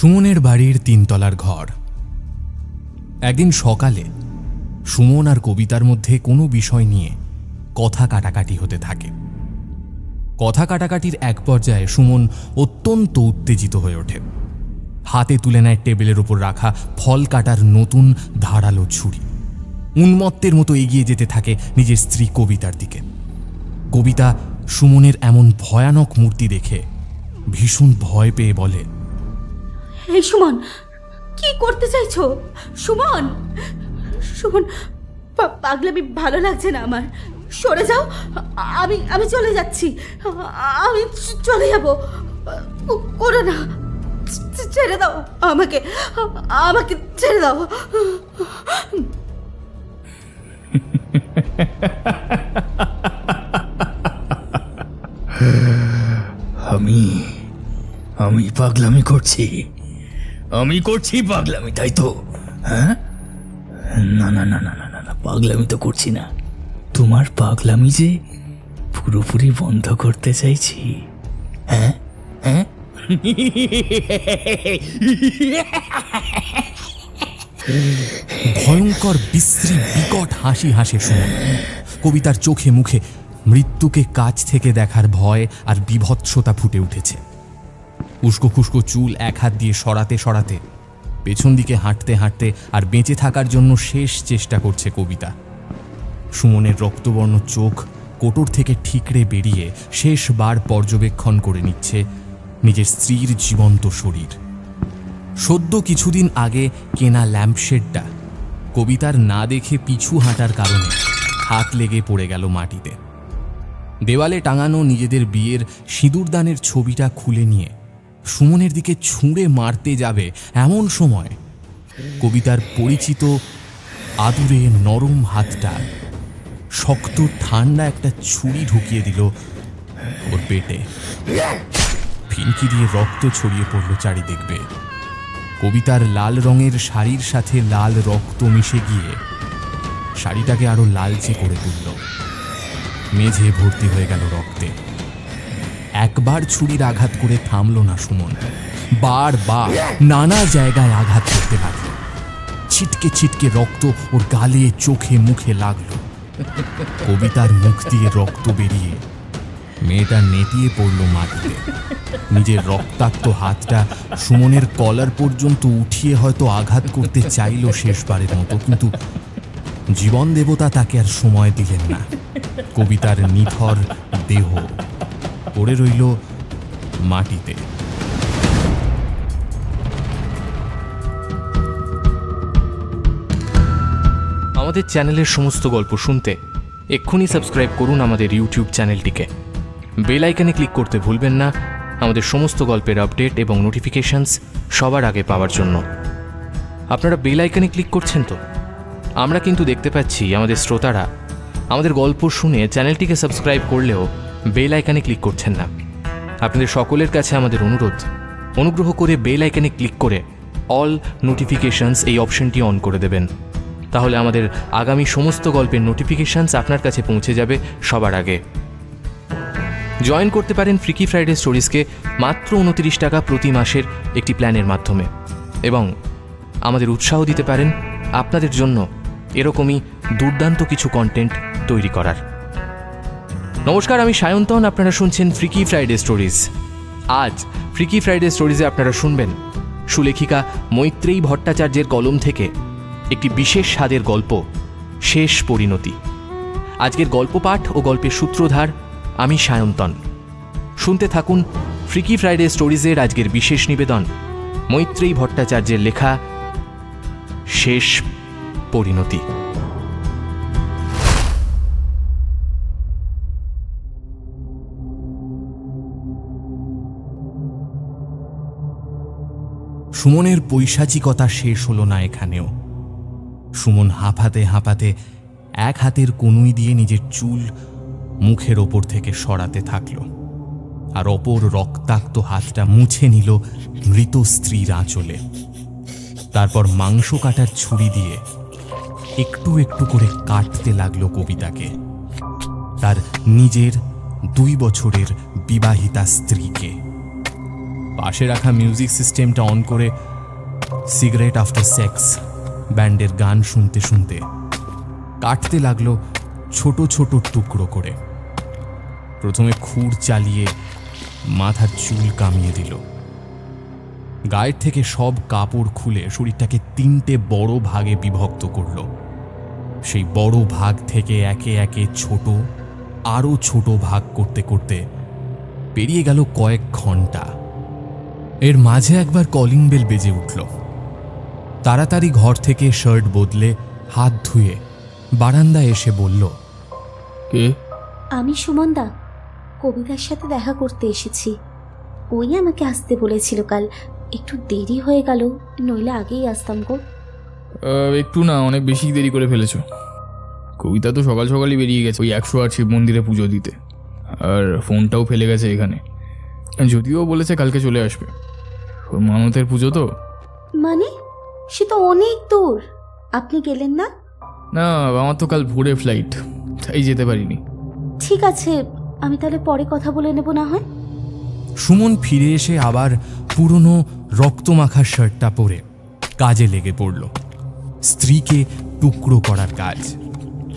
সুমনের বাড়ির ৩ তলার ঘর। একদিন সকালে সুমন আর কবিতার মধ্যে কোনো বিষয় নিয়ে কথা কাটাকাটি হতে থাকে। কথা কাটাকাটির এক পর্যায়ে সুমন অত্যন্ত উত্তেজিত হয়ে ওঠে। হাতে তুলে নেয় টেবিলের উপর রাখা ফল কাটার নতুন ধারালো ছুরি। উন্মত্তের মতো এগিয়ে যেতে থাকে নিজের স্ত্রী কবিতার দিকে। কবিতা সুমনের এমন ভয়ানক মূর্তি দেখে ভীষণ ভয় পেয়ে বলে, এই সুমন, কি করতে চাইছো? সুমন, সুমন, পাগলামি ভালো লাগছে না আমার। সরে যাও, আমি চলে যাচ্ছি। আমি চলে যাব। করো না, ছেড়ে দাও আমাকে, আমাকে ছেড়ে দাও। আমি পাগলামি করছি, আমি করছি পাগলামি, তাই তো? হ্যাঁ, না না না না না না, পাগলামি তো করছি না। তোমার পাগলামি যে পুরোপুরি বন্ধ করতে চাইছি। হ্যাঁ হ্যাঁ, ভয়ঙ্কর বিশ্রী বিকট হাসি হাসে সুমন। কবিতার চোখে মুখে মৃত্যুকে কাছ থেকে দেখার ভয় আর বিভৎসতা ফুটে উঠেছে। উস্কো খুস্কো চুল এক হাত দিয়ে সরাতে সরাতে পেছন দিকে হাঁটতে হাঁটতে আর বেঁচে থাকার জন্য শেষ চেষ্টা করছে কবিতা। সুমনের রক্তবর্ণ চোখ কোটর থেকে ঠিকরে বেরিয়ে শেষবার পর্যবেক্ষণ করে নিচ্ছে নিজের স্ত্রীর জীবন্ত শরীর। সদ্য কিছুদিন আগে কেনা ল্যাম্পশেডটা কবিতার না দেখে পিছু হাঁটার কারণে হাত লেগে পড়ে গেল মাটিতে। দেওয়ালে টাঙানো নিজেদের বিয়ের সিঁদুরদানের ছবিটা খুলে নিয়ে সুমনের দিকে ছুঁড়ে মারতে যাবে এমন সময় কবিতার পরিচিত আদুরে নরম হাতটা শক্ত ঠান্ডা একটা ছুরি ঢুকিয়ে দিল ওর পেটে। ফিনকি দিয়ে রক্ত ছড়িয়ে পড়ল চারিদিকে। কবিতার লাল রঙের শাড়ির সাথে লাল রক্ত মিশে গিয়ে শাড়িটাকে আরো লালচে করে তুলল। মেঝে ভর্তি হয়ে গেল রক্তে। একবার ছুরির আঘাত করে থামল না সুমন, বারবার নানা জায়গায় আঘাত করতে লাগলো। ছিটকে ছিটকে রক্ত ওর গালে চোখে মুখে লাগলো। কবিতার মুখ দিয়ে রক্ত বেরিয়ে মেয়েটা নেতিয়ে পড়ল মাটিতে। নিজের রক্তাক্ত হাতটা সুমনের কলার পর্যন্ত উঠিয়ে হয়তো আঘাত করতে চাইল শেষবারের মতো, কিন্তু জীবন দেবতা তাকে আর সময় দিলেন না। কবিতার নিথর দেহ পড়ে রইল মাটিতে। আমাদের চ্যানেলের সমস্ত গল্প শুনতে এক্ষুনি সাবস্ক্রাইব করুন আমাদের ইউটিউব চ্যানেলটিকে। বেল আইকনে ক্লিক করতে ভুলবেন না আমাদের সমস্ত গল্পের আপডেট এবং নোটিফিকেশনস সবার আগে পাওয়ার জন্য। আপনারা বেল আইকনে ক্লিক করছেন তো? আমরা কিন্তু দেখতে পাচ্ছি আমাদের শ্রোতারা আমাদের গল্প শুনে চ্যানেলটিকে সাবস্ক্রাইব করলেও বেল আইকনে ক্লিক করছেন না। আপনাদের সকলের কাছে আমাদের অনুগ্রহ করে বেল আইকনে ক্লিক করে অল নোটিফিকেশনস এই অপশনটি অন করে দেবেন। তাহলে আমাদের আগামী সমস্ত গল্পের নোটিফিকেশনস আপনার কাছে পৌঁছে যাবে সবার আগে। জয়েন করতে পারেন ফ্রিকি ফ্রাইডে স্টোরিজকে মাত্র 29 টাকা প্রতি মাসের একটি প্ল্যানের মাধ্যমে এবং আমাদের উৎসাহ দিতে পারেন আপনাদের জন্য এরকমই দুর্দান্ত কিছু কন্টেন্ট তৈরি করার। নমস্কার, আমি সায়ন্তন, আপনারা শুনছেন ফ্রিকি ফ্রাইডে স্টোরিজ। আজ ফ্রিকি ফ্রাইডে স্টোরিজে আপনারা শুনবেন সুলেখিকা মৈত্রেয়ী ভট্টাচার্যের কলম থেকে একটি বিশেষ স্বাদের গল্প, শেষ পরিণতি। আজকের গল্প পাঠ ও গল্পের সূত্রধার আমি সায়ন্তন। শুনতে থাকুন ফ্রিকি ফ্রাইডে স্টোরিজের আজকের বিশেষ নিবেদন, মৈত্রেয়ী ভট্টাচার্যের লেখা শেষ পরিণতি। সুমনের পৈশাচিকতা শেষ হলো না এখানেও। সুমন হাঁপাতে হাঁপাতে এক হাতের কনুই দিয়ে নিজের চুল মুখের ওপর থেকে সরাতে থাকল, আর অপর রক্তাক্ত হাতটা মুছে নিল মৃত স্ত্রীর আঁচলে। তারপর মাংস কাটার ছুরি দিয়ে একটু একটু করে কাটতে লাগলো কবিতাকে, তার নিজের 2 বছরের বিবাহিতা স্ত্রীকে। পাশে রাখা মিউজিক সিস্টেমটা অন করে সিগারেট আফটার সেক্স ব্যান্ডের গান শুনতে শুনতে কাটতে লাগলো ছোট ছোট টুকরো করে। প্রথমে খুর চালিয়ে মাথার চুল কামিয়ে দিল, গায়ের থেকে সব কাপড় খুলে শরীরটাকে 3টে বড় ভাগে বিভক্ত করল। সেই বড় ভাগ থেকে একে একে ছোট আরো ছোট ভাগ করতে করতে পেরিয়ে গেল কয়েক ঘন্টা। এর মাঝে একবার কলিং বেল বেজে উঠল। তাড়াতাড়ি ঘর থেকে শার্ট বদলে হাত ধুয়ে বারান্দায় এসে বলল, কে? আমি সুমনদা, কবিতার সাথে দেখা করতে এসেছি। ওই আমাকে আসতে বলেছিল কাল, একটু দেরি হয়ে গেল, নইলে আগেই আসতাম গো। একটু না, অনেক বেশি দেরি করে ফেলেছো। কবিতা তো সকাল সকালই বেরিয়ে গেছে ওই 108 শিব মন্দিরে পুজো দিতে, আর ফোনটাও ফেলে গেছে এখানে। যদিও বলেছে কালকে চলে আসবে, ওর মানতের পুজো তো। মানে সে তো অনেক দূর, আপনি গেলেন না? না, আমার তো কাল ভোরে ফ্লাইট, তাই যেতে পারিনি। ঠিক আছে, আমি তাহলে পরে কথা বলে নেব না হয়। সুমন ফিরে এসে আবার পুরনো রক্তমাখা শার্টটা পরে কাজে লেগে পড়ল। স্ত্রীকে টুকরো করার কাজ।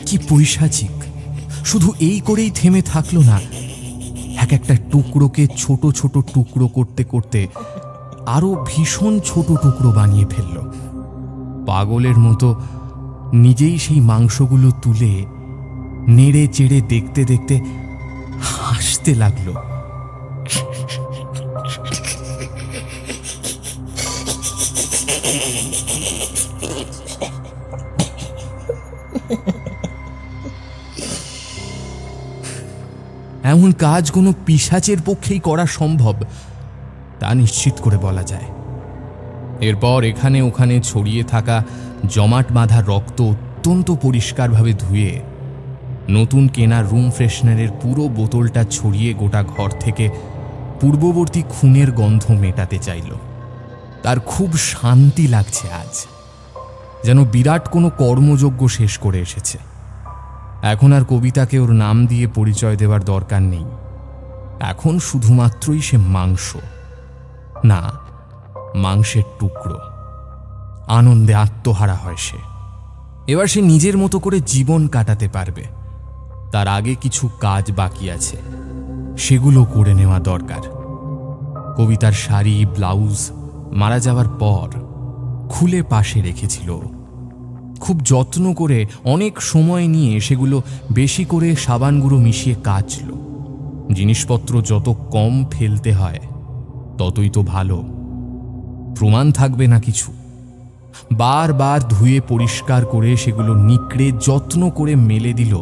কি পৈশাচিক! শুধু এই করেই থেমে থাকলো না, এক একটা টুকরোকে ছোট ছোট টুকরো করতে করতে আরো ভীষণ ছোট টুকরো বানিয়ে ফেলল। পাগলের মতো নিজেই সেই মাংসগুলো তুলে নেড়ে চেড়ে দেখতে দেখতে হাসতে লাগলো। এমন কাজ কোনো পিশাচের পক্ষেই করা সম্ভব তা নিশ্চিত করে বলা যায়। এরপর এখানে ওখানে ছড়িয়ে থাকা জমাট বাঁধা রক্ত অত্যন্ত পরিষ্কারভাবে ধুয়ে নতুন কেনা রুম ফ্রেশনারের পুরো বোতলটা ছড়িয়ে গোটা ঘর থেকে পূর্ববর্তী খুনের গন্ধ মেটাতে চাইল। তার খুব শান্তি লাগছে আজ, যেন বিরাট কোনো কর্মযজ্ঞ শেষ করে এসেছে। এখন আর কবিতাকে ওর নাম দিয়ে পরিচয় দেওয়ার দরকার নেই। এখন শুধুমাত্রই সে মাংস, না মাংসের টুকরো। আনন্দে আত্মহারা হয় সে। এবার সে নিজের মতো করে জীবন কাটাতে পারবে। তার আগে কিছু কাজ বাকি আছে, সেগুলো করে নেওয়া দরকার। কবিতার শাড়ি ব্লাউজ মারা যাওয়ার পর খুলে পাশে রেখেছিল। খুব যত্ন করে অনেক সময় নিয়ে সেগুলো বেশি করে সাবান গুঁড়ো মিশিয়ে কাচল। জিনিসপত্র যত কম ফেলতে হয় ততই তো ভালো, প্রমাণ থাকবে না কিছু। বারবার ধুয়ে পরিষ্কার করে সেগুলো নিকড়ে যত্ন করে মেলে দিল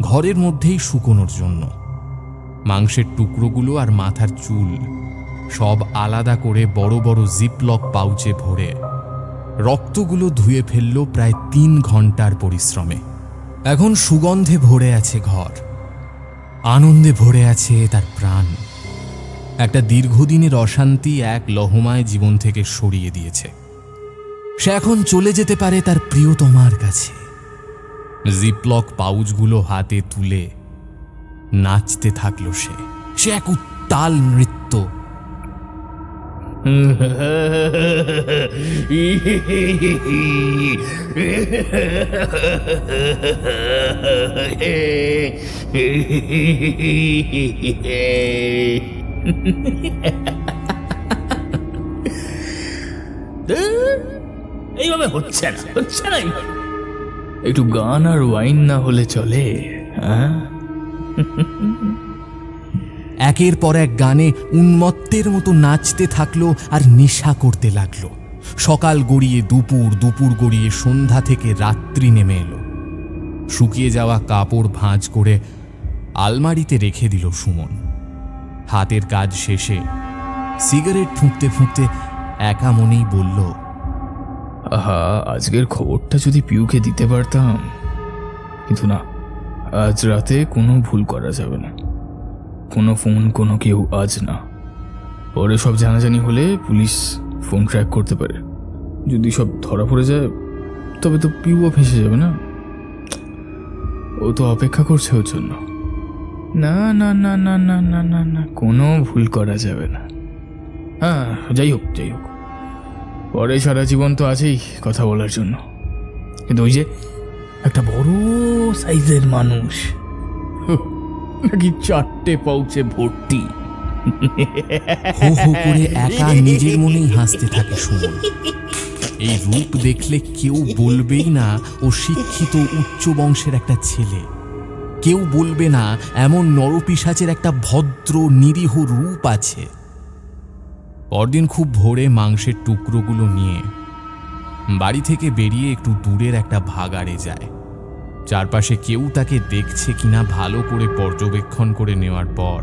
ঘরের মধ্যেই শুকোনোর জন্য। মাংসের টুকরোগুলো আর মাথার চুল সব আলাদা করে বড় বড় জিপলক পাউচে ভরে রক্তগুলো ধুয়ে ফেলল প্রায় 3 ঘন্টার পরিশ্রমে। এখন সুগন্ধে ভরে আছে ঘর, আনন্দে ভরে আছে তার প্রাণ। একটা দীর্ঘদিনের অশান্তি এক লহমায় জীবন থেকে সরিয়ে দিয়েছে। সে এখন চলে যেতে পারে তার প্রিয়তমার কাছে। জিপলক পাউচগুলো হাতে তুলে নাচতে থাকলো সে। সে এক উত্তাল নৃত্য। এইভাবে হচ্ছে না, হচ্ছে না এইভাবে। একটু গান আর ওয়াইন না হলে চলে? একের পর এক গানে উন্মত্তের মতো নাচতে থাকলো আর নেশা করতে লাগলো। সকাল গড়িয়ে দুপুর, দুপুর গড়িয়ে সন্ধ্যা থেকে রাত্রি নেমে এলো। শুকিয়ে যাওয়া কাপড় ভাঁজ করে আলমারিতে রেখে দিল সুমন। হাতের কাজ শেষে সিগারেট ফুঁকতে ফুঁকতে একা মনেই বলল, আহা, আজকের খবরটা যদি পিউকে দিতে পারতাম। কিন্তু না, আজ রাতে কোনো ভুল করা যাবে না। কোনো ফোন, কোনো কেউ আজ না। পরে সব জানাজানি হলে পুলিশ ফোন ট্র্যাক করতে পারে। যদি সব ধরা পড়ে যায় তবে তো পিউও ফেঁসে যাবে না। ও তো অপেক্ষা করছে ওর জন্য। না না না না না না না না, কোনো ভুল করা যাবে না। হ্যাঁ, যাই হোক, পরে সারা জীবন তো আছেই কথা বলার জন্য। কিন্তু ওই যে একটা বড় সাইজের মানুষ, নাকি 4টে পাউচে ভর্তি। হো হো করে একা নিজের মনেই হাসতে থাকে সুমন। এই রূপ দেখলে কেউ বলবেই না ও শিক্ষিত উচ্চ বংশের একটা ছেলে। কেউ বলবে না এমন নরপিশাচের একটা ভদ্র নিরীহ রূপ আছে। পরদিন খুব ভোরে মাংসের টুকরোগুলো নিয়ে বাড়ি থেকে বেরিয়ে একটু দূরের একটা ভাগাড়ে যায়। চারপাশে কেউ তাকে দেখছে কিনা ভালো করে পর্যবেক্ষণ করে নেওয়ার পর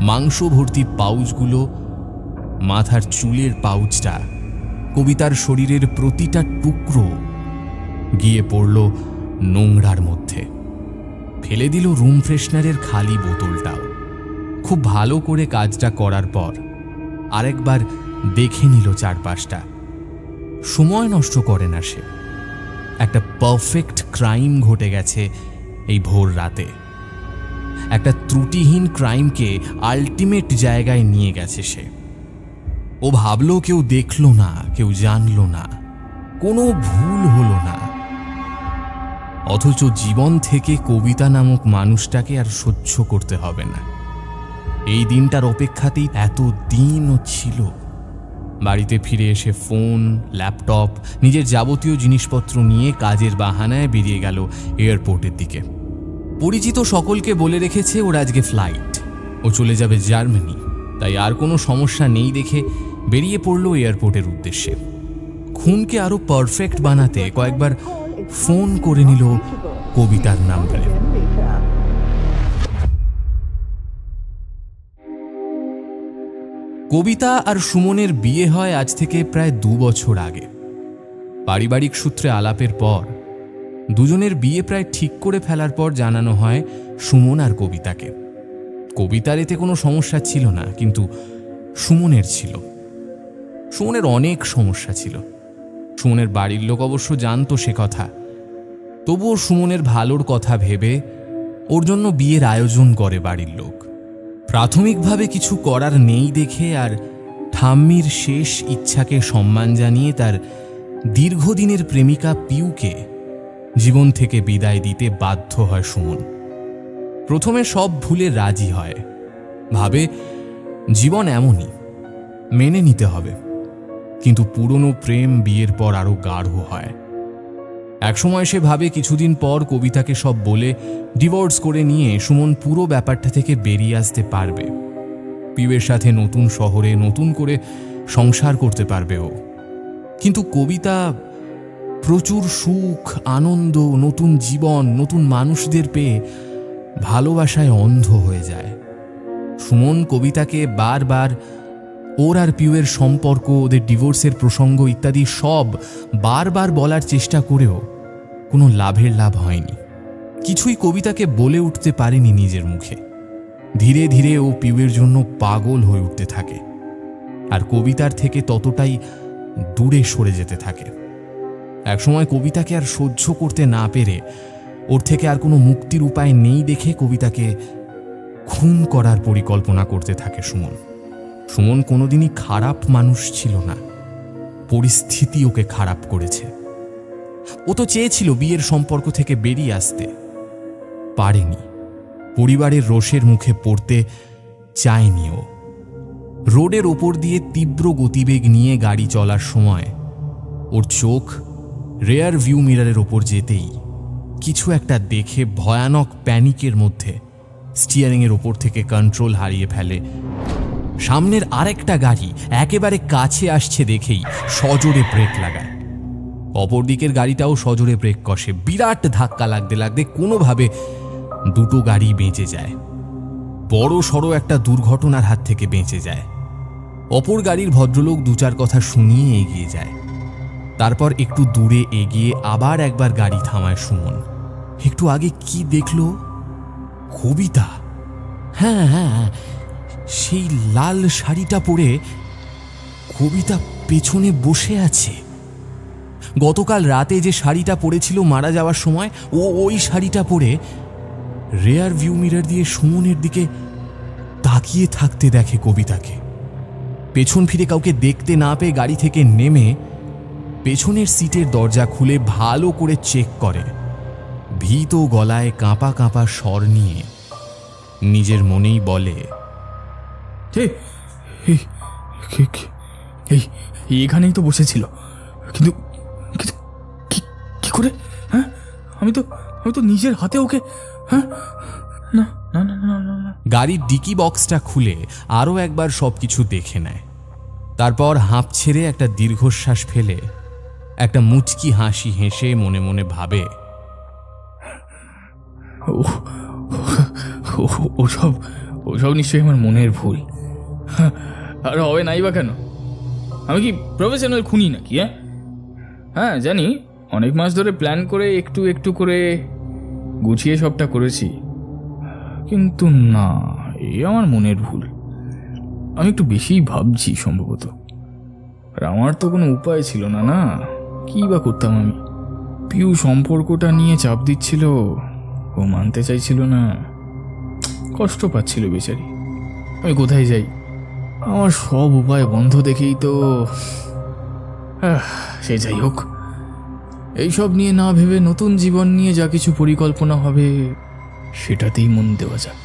মাংস ভর্তি পাউচগুলো, মাথার চুলের পাউচটা, কবিতার শরীরের প্রতিটা টুকরো গিয়ে পড়ল নোংরার মধ্যে। ফেলে দিল রুম ফ্রেশনারের খালি বোতলটাও। খুব ভালো করে কাজটা করার পর আরেকবার দেখে নিল চারপাশটা। সময় নষ্ট করে না সে। একটা পারফেক্ট ক্রাইম ঘটে গেছে এই ভোর রাতে। একটা ত্রুটিহীন ক্রাইমকে আল্টিমেট জায়গায় নিয়ে গেছে সে। ও ভাবলো কেউ দেখল না, কেউ জানল না, কোনো ভুল হলো না। অথচ জীবন থেকে কবিতা নামক মানুষটাকে আর সহ্য করতে হবে না। এই দিনটার অপেক্ষাতেই এত দিনও ছিল। বাড়িতে ফিরে এসে ফোন, ল্যাপটপ, নিজের যাবতীয় জিনিসপত্র নিয়ে কাজের বাহানায় বেরিয়ে গেল এয়ারপোর্টের দিকে। পরিচিত সকলকে বলে রেখেছে ওর আজকে ফ্লাইট, ও চলে যাবে জার্মানি। তাই আর কোনো সমস্যা নেই দেখে বেরিয়ে পড়ল এয়ারপোর্টের উদ্দেশ্যে। খুনকে আরো পারফেক্ট বানাতে কয়েকবার ফোন করে নিল কবিতার নাম্বারে। কবিতা আর সুমনের বিয়ে হয় আজ থেকে প্রায় 2 বছর আগে। পারিবারিক সূত্রে আলাপের পর দুজনের বিয়ে প্রায় ঠিক করে ফেলার পর জানানো হয় সুমন আর কবিতাকে। কবিতার এতে কোনো সমস্যা ছিল না, কিন্তু সুমনের ছিল। সুমনের অনেক সমস্যা ছিল। সুমনের বাড়ির লোক অবশ্য জানতো সে কথা। তবুও সুমনের ভালোর কথা ভেবে ওর জন্য বিয়ের আয়োজন করে বাড়ির লোক। প্রাথমিকভাবে কিছু করার নেই দেখে আর ঠাম্মির শেষ ইচ্ছাকে সম্মান জানিয়ে তার দীর্ঘদিনের প্রেমিকা পিউকে জীবন থেকে বিদায় দিতে বাধ্য হয় সুমন। প্রথমে সব ভুলে রাজি হয়, ভাবে জীবন এমনই, মেনে নিতে হবে। কিন্তু পুরনো প্রেম বিয়ের পর আরো গাঢ় হয়। একসময় সে ভাবে কিছুদিন পর কবিতাকে সব বলে ডিভোর্স করে নিয়ে সুমন পুরো ব্যাপারটা থেকে বেরিয়ে আসতে পারবে। পিউয়ের সাথে নতুন শহরে নতুন করে সংসার করতে পারবে ও। কিন্তু কবিতা প্রচুর সুখ, আনন্দ, নতুন জীবন, নতুন মানুষদের পেয়ে ভালোবাসায় অন্ধ হয়ে যায়। সুমন কবিতাকে বারবার ওর আর পিউয়ের সম্পর্ক, ওদের ডিভোর্সের প্রসঙ্গ ইত্যাদি সব বারবার বলার চেষ্টা করেও কোনো লাভ হয়নি। কিছুই কবিতাকে বলে উঠতে পারেনি নিজের মুখে। ধীরে ধীরে ও পিউয়ের জন্য পাগল হয়ে উঠতে থাকে, আর কবিতার থেকে ততটাই দূরে সরে যেতে থাকে। একসময় কবিতাকে আর সহ্য করতে না পেরে ওর থেকে আর কোনো মুক্তির উপায় নেই দেখে কবিতাকে খুন করার পরিকল্পনা করতে থাকে সুমন। সুমন কোনোদিনই খারাপ মানুষ ছিল না, পরিস্থিতি ওকে খারাপ করেছে। ও তো চেয়েছিল বিয়ের সম্পর্ক থেকে বেরিয়ে আসতে, পারেনি। পরিবারের রোষের মুখে পড়তে চায়নি ও। রোডের ওপর দিয়ে তীব্র গতিবেগ নিয়ে গাড়ি চলার সময় ওর চোখ রেয়ার ভিউ মিররের ওপর যেতেই কিছু একটা দেখে ভয়ানক প্যানিকের মধ্যে স্টিয়ারিংয়ের ওপর থেকে কন্ট্রোল হারিয়ে ফেলে। সামনের আরেকটা গাড়ি একেবারে কাছে আসছে দেখেই সজোরে ব্রেক লাগায়। অপরদিকের গাড়িটাও সজোরে ব্রেক কষে। বিরাট ধাক্কা লাগতে লাগতে কোনোভাবে দুটো গাড়ি বেঁচে যায়। বড় সড়ো একটা দুর্ঘটনার হাত থেকে বেঁচে যায়। অপর গাড়ির ভদ্রলোক 2-4 কথা শুনিয়ে এগিয়ে যায়। তারপর একটু দূরে এগিয়ে আবার একবার গাড়ি থামায় সুমন। একটু আগে কি দেখলো? কবিতা। হ্যাঁ, সেই লাল শাড়িটা পরে কবিতা পেছনে বসে আছে। গতকাল রাতে যে শাড়িটা পরেছিল মারা যাওয়ার সময়, ওই শাড়িটা পরে রেয়ার ভিউ মিরর দিয়ে সুমনের দিকে তাকিয়ে থাকতে দেখে কবিতাকে। পেছন ফিরে কাউকে দেখতে না পেয়ে গাড়ি থেকে নেমে পেছনের সিটের দরজা খুলে ভালো করে চেক করে। ভীত গলায় কাঁপা কাঁপা স্বর নিয়ে নিজের মনেই বলে, এখানেই তো বসেছিল, কিন্তু কি করে? হ্যাঁ, আমি তো নিজের হাতে ওকে। হ্যাঁ, না না না না না না। গাড়ির ডিকি বক্সটা খুলে আরও একবার সবকিছু দেখে নেয়। তারপর হাঁপ ছেড়ে একটা দীর্ঘশ্বাস ফেলে একটা মুচকি হাসি হেসে মনে মনে ভাবে, ওসব নিশ্চয়ই আমার মনের ভুল। আর হবে নাই বা কেন? আমি কি প্রফেশনাল খুনি নাকি? হ্যাঁ জানি, অনেক মাস ধরে প্ল্যান করে একটু একটু করে গুছিয়ে সবটা করেছি, কিন্তু না, এই আমার মনের ভুল। আমি একটু বেশিই ভাবছি সম্ভবত। আর আমার তো কোনো উপায় ছিল না, না কি বা করতাম আমি? পিউ সম্পর্কটা নিয়ে চাপ দিচ্ছিল, ও মানতে চাইছিল না, কষ্ট পাচ্ছিল বেচারি। আমি কোথায় যাই? আমার সব উপায় বন্ধ দেখেই তো। সে যাই হোক, এইসব নিয়ে না ভেবে নতুন জীবন নিয়ে যা কিছু পরিকল্পনা হবে সেটাতেই মন দেওয়া যাক।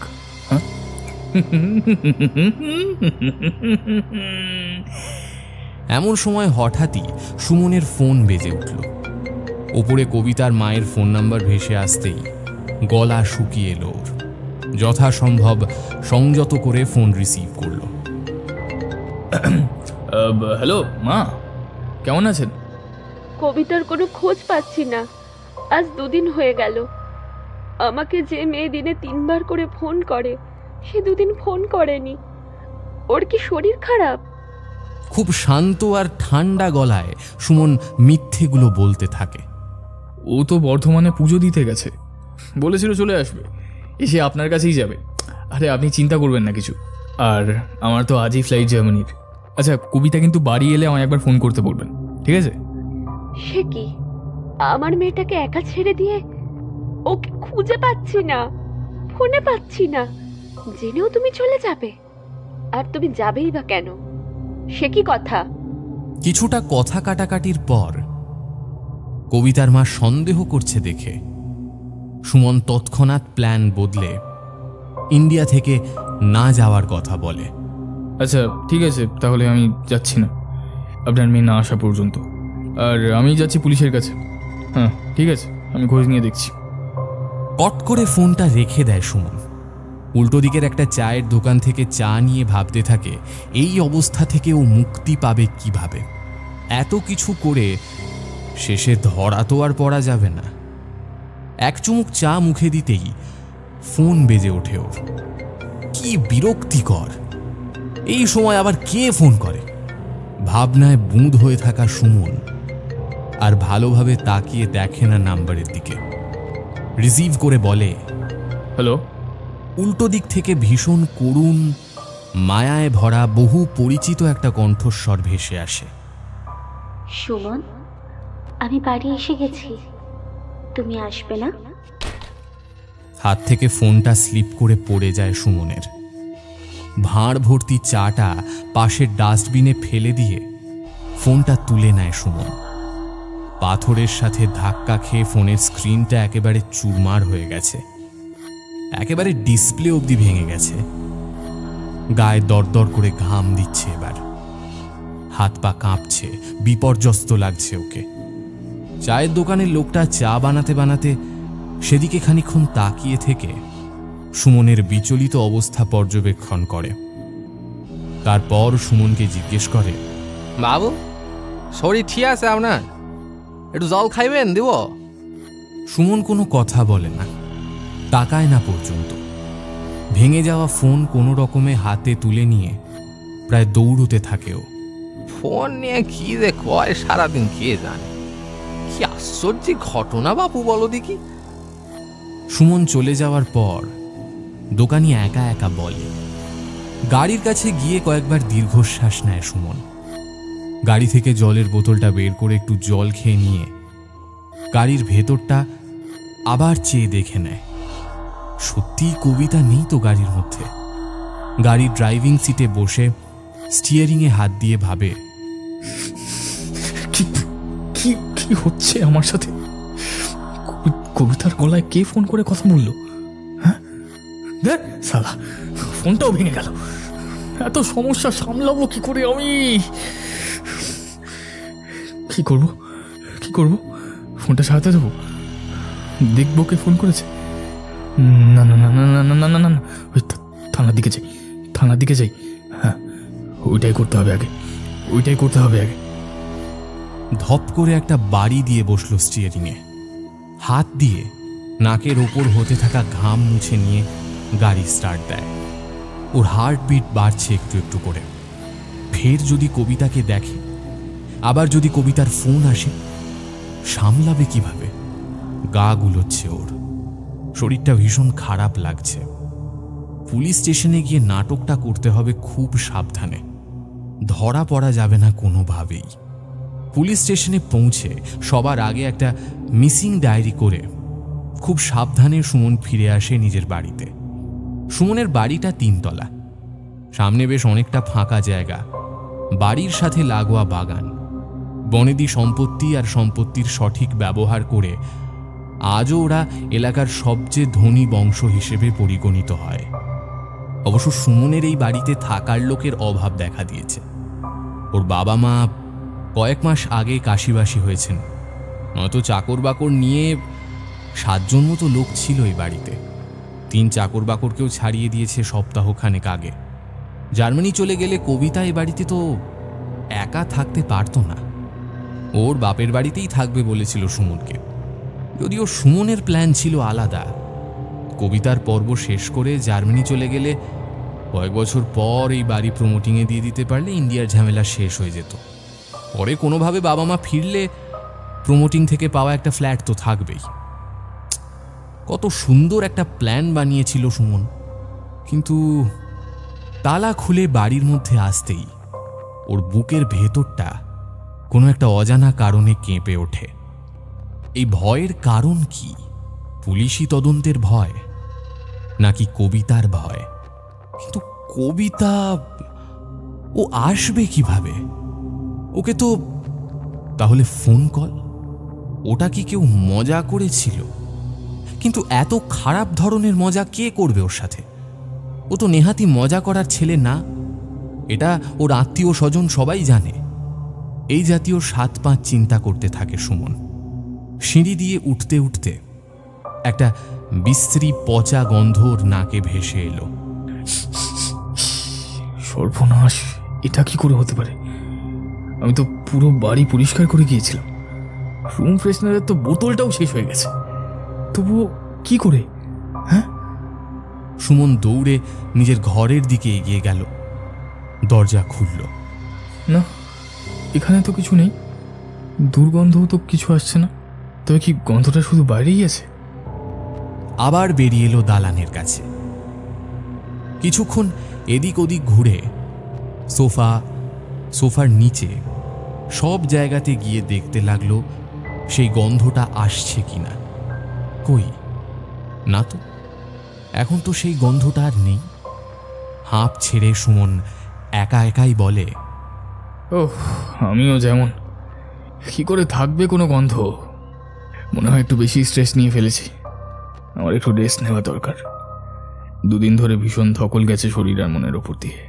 এমন সময় হঠাৎই সুমনের ফোন বেজে উঠল। ওপরে কবিতার মায়ের ফোন নাম্বার ভেসে আসতেই গলা শুকিয়ে এলো ওর। যথাসম্ভব সংযত করে ফোন রিসিভ করল। হ্যালো মা, কেমন আছেন? কবিতার কোনো খোঁজ পাচ্ছি না, আজ 2 দিন হয়ে গেল। আমাকে যে মেয়ে দিনে 3 বার করে ফোন করে, সে 2 দিন ফোন করেনি। ওর কি শরীর খারাপ? খুব শান্ত আর ঠান্ডা গলায় সুমন মিথ্যেগুলো বলতে থাকে। ও তো বর্ধমানে পুজো দিতে গেছে, বলেছিল চলে আসবে, এসে আপনার কাছেই যাবে। আরে আপনি চিন্তা করবেন না কিছু। আর আমার তো আজই ফ্লাইট জার্মানির। আচ্ছা, কবিতা কিন্তু বাড়ি এলে আমায় একবার ফোন করতে বলবেন, ঠিক আছে? সে কি, আমার মেয়েটাকে একা ছেড়ে দিয়ে? ওকে খুঁজে পাচ্ছি না, ফোনে পাচ্ছি না, জেনেও তুমি চলে যাবে? আর তুমি যাবেই বা কেন? সে কি কথা? কিছুটা কথা কাটাকাটির পর কবিতার মা সন্দেহ করছে দেখে সুমন তৎক্ষণাৎ প্ল্যান বদলে ইন্ডিয়া থেকে না যাওয়ার কথা বলে। আচ্ছা ঠিক আছে, তাহলে আমি যাচ্ছি না আপনার মেয়ে না আসা পর্যন্ত। আর আমি যাচ্ছি পুলিশের কাছে। হ্যাঁ ঠিক আছে, আমি খোঁজ নিয়ে দেখছি। কট করে ফোনটা রেখে দেয় সুমন। উল্টো দিকের একটা চায়ের দোকান থেকে চা নিয়ে ভাবতে থাকে এই অবস্থা থেকে ও মুক্তি পাবে কিভাবে। এত কিছু করে শেষে ধরা তো আর পড়া যাবে না। এক চুমুক চা মুখে দিতেই ফোন বেজে ওঠে ওর। কি বিরক্তিকর! এই সময় আবার কে ফোন করে? ভাবনায় বুঁদ হয়ে থাকা সুমন আর ভালোভাবে তাকিয়ে দেখে না নাম্বারের দিকে। রিসিভ করে বলে, হ্যালো। উল্টো দিক থেকে ভীষণ করুণ, মায়ায় ভরা বহু পরিচিত একটা কণ্ঠস্বর ভেসে আসে। সুমন, আমি বাড়ি এসে গেছি, তুমি আসবে না? হাত থেকে ফোনটা স্লিপ করে পড়ে যায় সুমনের। ভাঁড় ভর্তি চাটা পাশের ডাস্টবিনে ফেলে দিয়ে ফোনটা তুলে নেয় সুমন। পাথরের সাথে ধাক্কা খেয়ে ফোনের স্ক্রিনটা একেবারে চুরমার হয়ে গেছে, একেবারে ডিসপ্লে অবধি ভেঙে গেছে। গায়ে দরদর করে ঘাম দিচ্ছে, এবার হাত পা কাঁপছে, বিপর্যস্ত লাগছে ওকে। চায়ের দোকানের লোকটা চা বানাতে বানাতে সেদিকে খানিকক্ষণ তাকিয়ে থেকে সুমনের বিচলিত অবস্থা পর্যবেক্ষণ করে। তারপর সুমনকে জিজ্ঞেস করে, বাবু শরীর ঠিক আছে আপনার? একটু জল খাইবেন, দিব? সুমন কোনো কথা বলে না, তাকায় না পর্যন্ত। ভেঙে যাওয়া ফোন কোনো রকমে হাতে তুলে নিয়ে প্রায় দৌড়তে থাকেও। ফোন নিয়ে কি যে কয় সারাদিন কে জানে। কি আশ্চর্য ঘটনা বাপু, বলো দেখি। সুমন চলে যাওয়ার পর দোকানি একা একা বলে। গাড়ির কাছে গিয়ে কয়েকবার দীর্ঘশ্বাস নেয় সুমন। গাড়ি থেকে জলের বোতলটা বের করে একটু জল খেয়ে নিয়ে গাড়ির ভেতরটা আবার চেয়ে দেখে নেয়। সত্যিই কবিতা নেই তো গাড়ির মধ্যে। গাড়ির ড্রাইভিং সিটে বসে স্টিয়ারিংয়ে হাত দিয়ে ভাবে, কি কি কি হচ্ছে আমার সাথে? কবিতার গলায় কে ফোন করে কথা বললো? হ্যাঁ, দেখ শালা, ফোনটাও ভেঙে গেল। এত সমস্যা সামলাবো কি করে আমি? কি করব কি করব? ফোনটা সারাতে দেবো? দেখবো কে ফোন করেছে? না না না না না না না না না, ওই থানার দিকে যাই, থানার দিকে যাই। হ্যাঁ, ওইটাই করতে হবে আগে, ওইটাই করতে হবে আগে। ধপ করে একটা বাড়ি দিয়ে বসলো স্টিয়ারিংয়ে। হাত দিয়ে নাকের ওপর হতে থাকা ঘাম মুছে নিয়ে গাড়ি স্টার্ট দেয়। ওর হার্টবিট বাড়ছে একটু একটু করে। ফের যদি কবিতাকে দেখে, আবার যদি কবিতার ফোন আসে, সামলাবে কিভাবে? গা গুলোচ্ছে ওর, শরীরটা ভীষণ খারাপ লাগছে। পুলিশ স্টেশনে গিয়ে নাটকটা করতে হবে খুব সাবধানে, ধরা পড়া যাবে না কোনোভাবেই। পুলিশ স্টেশনে পৌঁছে সবার আগে একটা মিসিং ডায়েরি করে খুব সাবধানে সুমন ফিরে আসে নিজের বাড়িতে। সুমনের বাড়িটা 3 তলা, সামনে বেশ অনেকটা ফাঁকা জায়গা, বাড়ির সাথে লাগোয়া বাগান। বনেদি সম্পত্তি আর সম্পত্তির সঠিক ব্যবহার করে আজও ওরা এলাকার সবচেয়ে ধনী বংশ হিসেবে পরিগণিত হয়। অবশ্য সুমনের এই বাড়িতে থাকার লোকের অভাব দেখা দিয়েছে। ওর বাবা মা কয়েক মাস আগে কাশিবাসী হয়েছেন, নয়তো চাকর বাকর নিয়ে 7 জন মতো লোক ছিল এই বাড়িতে। 3 চাকর বাকরকেও ছাড়িয়ে দিয়েছে সপ্তাহখানেক আগে। জার্মানি চলে গেলে কবিতা এ বাড়িতে তো একা থাকতে পারত না, ওর বাপের বাড়িতেই থাকবে বলেছিল সুমনকে। যদিও সুমনের প্ল্যান ছিল আলাদা, কবিতার পর্ব শেষ করে জার্মানি চলে গেলে কয়েক বছর পর এই বাড়ি প্রমোটিংয়ে দিয়ে দিতে পারলে ইন্ডিয়ার ঝামেলা শেষ হয়ে যেত। পরে কোনোভাবে বাবা মা ফিরলে প্রমোটিং থেকে পাওয়া একটা ফ্ল্যাট তো থাকবেই। কত সুন্দর একটা প্ল্যান বানিয়েছিল সুমন, কিন্তু তালা খুলে বাড়ির মধ্যে আসতেই ওর বুকের ভেতরটা কোনো একটা অজানা কারণে কেঁপে ওঠে। এই ভয়ের কারণ কি? পুলিশি তদন্তের ভয় নাকি কবিতার ভয়? কিন্তু কবিতা ও আসবে কিভাবে? ওকে তো তাহলে ফোন কল, ওটা কি কেউ মজা করেছিল? কিন্তু এত খারাপ ধরনের মজা কে করবে ওর সাথে? ও তো নেহাতি মজা করার ছেলে না, এটা ওর আত্মীয় স্বজন সবাই জানে। এই জাতীয় 7-5 চিন্তা করতে থাকে সুমন। সিঁড়ি দিয়ে উঠতে উঠতে একটা বিশ্রী পচা গন্ধ ওর নাকে ভেসে এলো। সর্বনাশ, এটা কি করে হতে পারে? আমি তো পুরো বাড়ি পরিষ্কার করে গিয়েছিলাম, রুম ফ্রেশনারের তো বোতলটাও শেষ হয়ে গেছে, তবুও কি করে? হ্যাঁ, সুমন দৌড়ে নিজের ঘরের দিকে এগিয়ে গেল। দরজা খুলল। না, এখানে তো কিছু নেই, দুর্গন্ধও তো কিছু আসছে না। তবে কি গন্ধটা শুধু বাইরেই আছে? আবার বেরিয়ে এলো দালানের কাছে। কিছুক্ষণ এদিক ওদিক ঘুরে সোফার নিচে সব জায়গাতে গিয়ে দেখতে লাগলো সেই গন্ধটা আসছে কিনা। কই না তো, এখন তো সেই গন্ধটা আর নেই। হাঁপ ছেড়ে সুমন একা একাই বলে, ওহ, আমিও যেমন, কি করে থাকবে কোনো গন্ধ? মনে হয় একটু বেশি স্ট্রেস নিয়ে ফেলেছি, আমার একটু রেস্ট নেওয়া দরকার। 2 দিন ধরে ভীষণ ধকল গেছে শরীর আর মনের ওপর দিয়ে।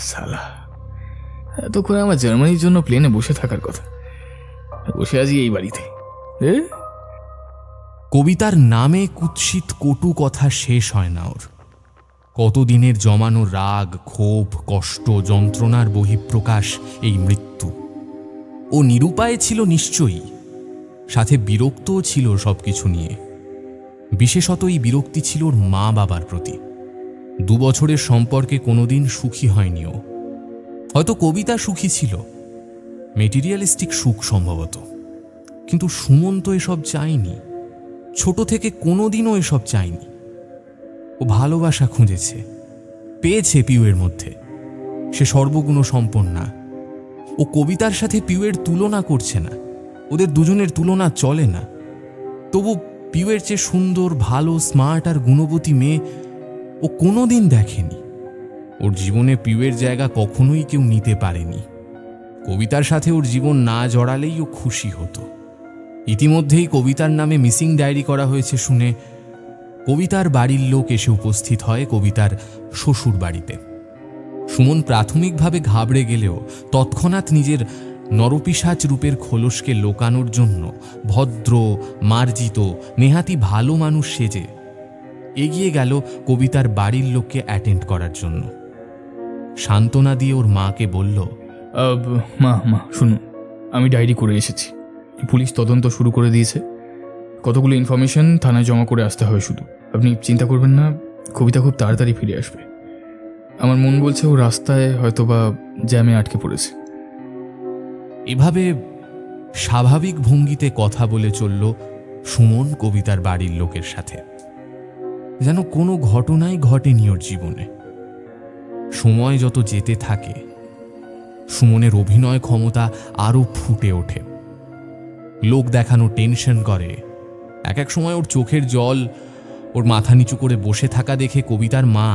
সালা, এত করে আমার জার্মানির জন্য প্লেনে বসে থাকার কথা, বসে আছি এই বাড়িতে। কবিতার নামে কুৎসিত কটু কথা শেষ হয় না ওর। কতদিনের জমানো রাগ, ক্ষোভ, কষ্ট, যন্ত্রণার বহিঃপ্রকাশ এই মৃত্যু। ও নিরুপায় ছিল নিশ্চয়ই, সাথে বিরক্তও ছিল সবকিছু নিয়ে। বিশেষত এই বিরক্তি ছিল ওর মা বাবার প্রতি। 2 বছরের সম্পর্কে কোনোদিন সুখী হয়নি ও। হয়তো কবিতা সুখী ছিল, মেটেরিয়ালিস্টিক সুখ সম্ভবত, কিন্তু সুমন তো এসব চায়নি। ছোট থেকে কোনোদিনও এসব চায়নি। ও ভালোবাসা খুঁজেছে, পেয়েছে পিউয়ের মধ্যে। সে সর্বগুণ সম্পন্না। ও কবিতার সাথে পিউয়ের তুলনা করছে না, ওদের দুজনের তুলনা চলে না। তবু পিউয়ের চেয়ে সুন্দর, ভালো, স্মার্ট আর গুণবতী মেয়ে ও কোনোদিন দেখেনি। ও ওর জীবনে পিউয়ের জায়গা কখনোই কেউ নিতে পারেনি। কবিতার সাথে ওর জীবন না জড়ালেই ও খুশি হতো। ইতিমধ্যেই কবিতার নামে মিসিং ডায়েরি করা হয়েছে শুনে কবিতার বাড়ির লোক এসে উপস্থিত হয় কবিতার শ্বশুর বাড়িতে। সুমন প্রাথমিকভাবে ঘাবড়ে গেলেও তৎক্ষণাৎ নিজের নরপিশাচ রূপের খোলসকে লোকানোর জন্য ভদ্র, মার্জিত, নেহাতি ভালো মানুষ সেজে এগিয়ে গেল কবিতার বাড়ির লোককে অ্যাটেন্ড করার জন্য। সান্ত্বনা দিয়ে ওর মাকে বলল, মা শুনুন, আমি ডায়েরি করে এসেছি। পুলিশ তদন্ত শুরু করে দিয়েছে। কতগুলো ইনফরমেশন থানায় জমা করে আসতে হয় শুধু। আপনি চিন্তা করবেন না, কবিতা খুব তাড়াতাড়ি ফিরে আসবে। আমার মন বলছে ও রাস্তায় হয়তোবা জ্যামে আটকে পড়েছে। এভাবে স্বাভাবিক ভঙ্গিতে কথা বলে চলল সুমন কবিতার বাড়ির লোকের সাথে, যেন কোনো ঘটনাই ঘটেনি ওর জীবনে। সময় যত যেতে থাকে সুমনের অভিনয় ক্ষমতা আরও ফুটে ওঠে। লোক দেখানো টেনশন করে। এক এক সময় ওর চোখের জল ওর মাথা নিচু করে বসে থাকা দেখে কবিতার মা,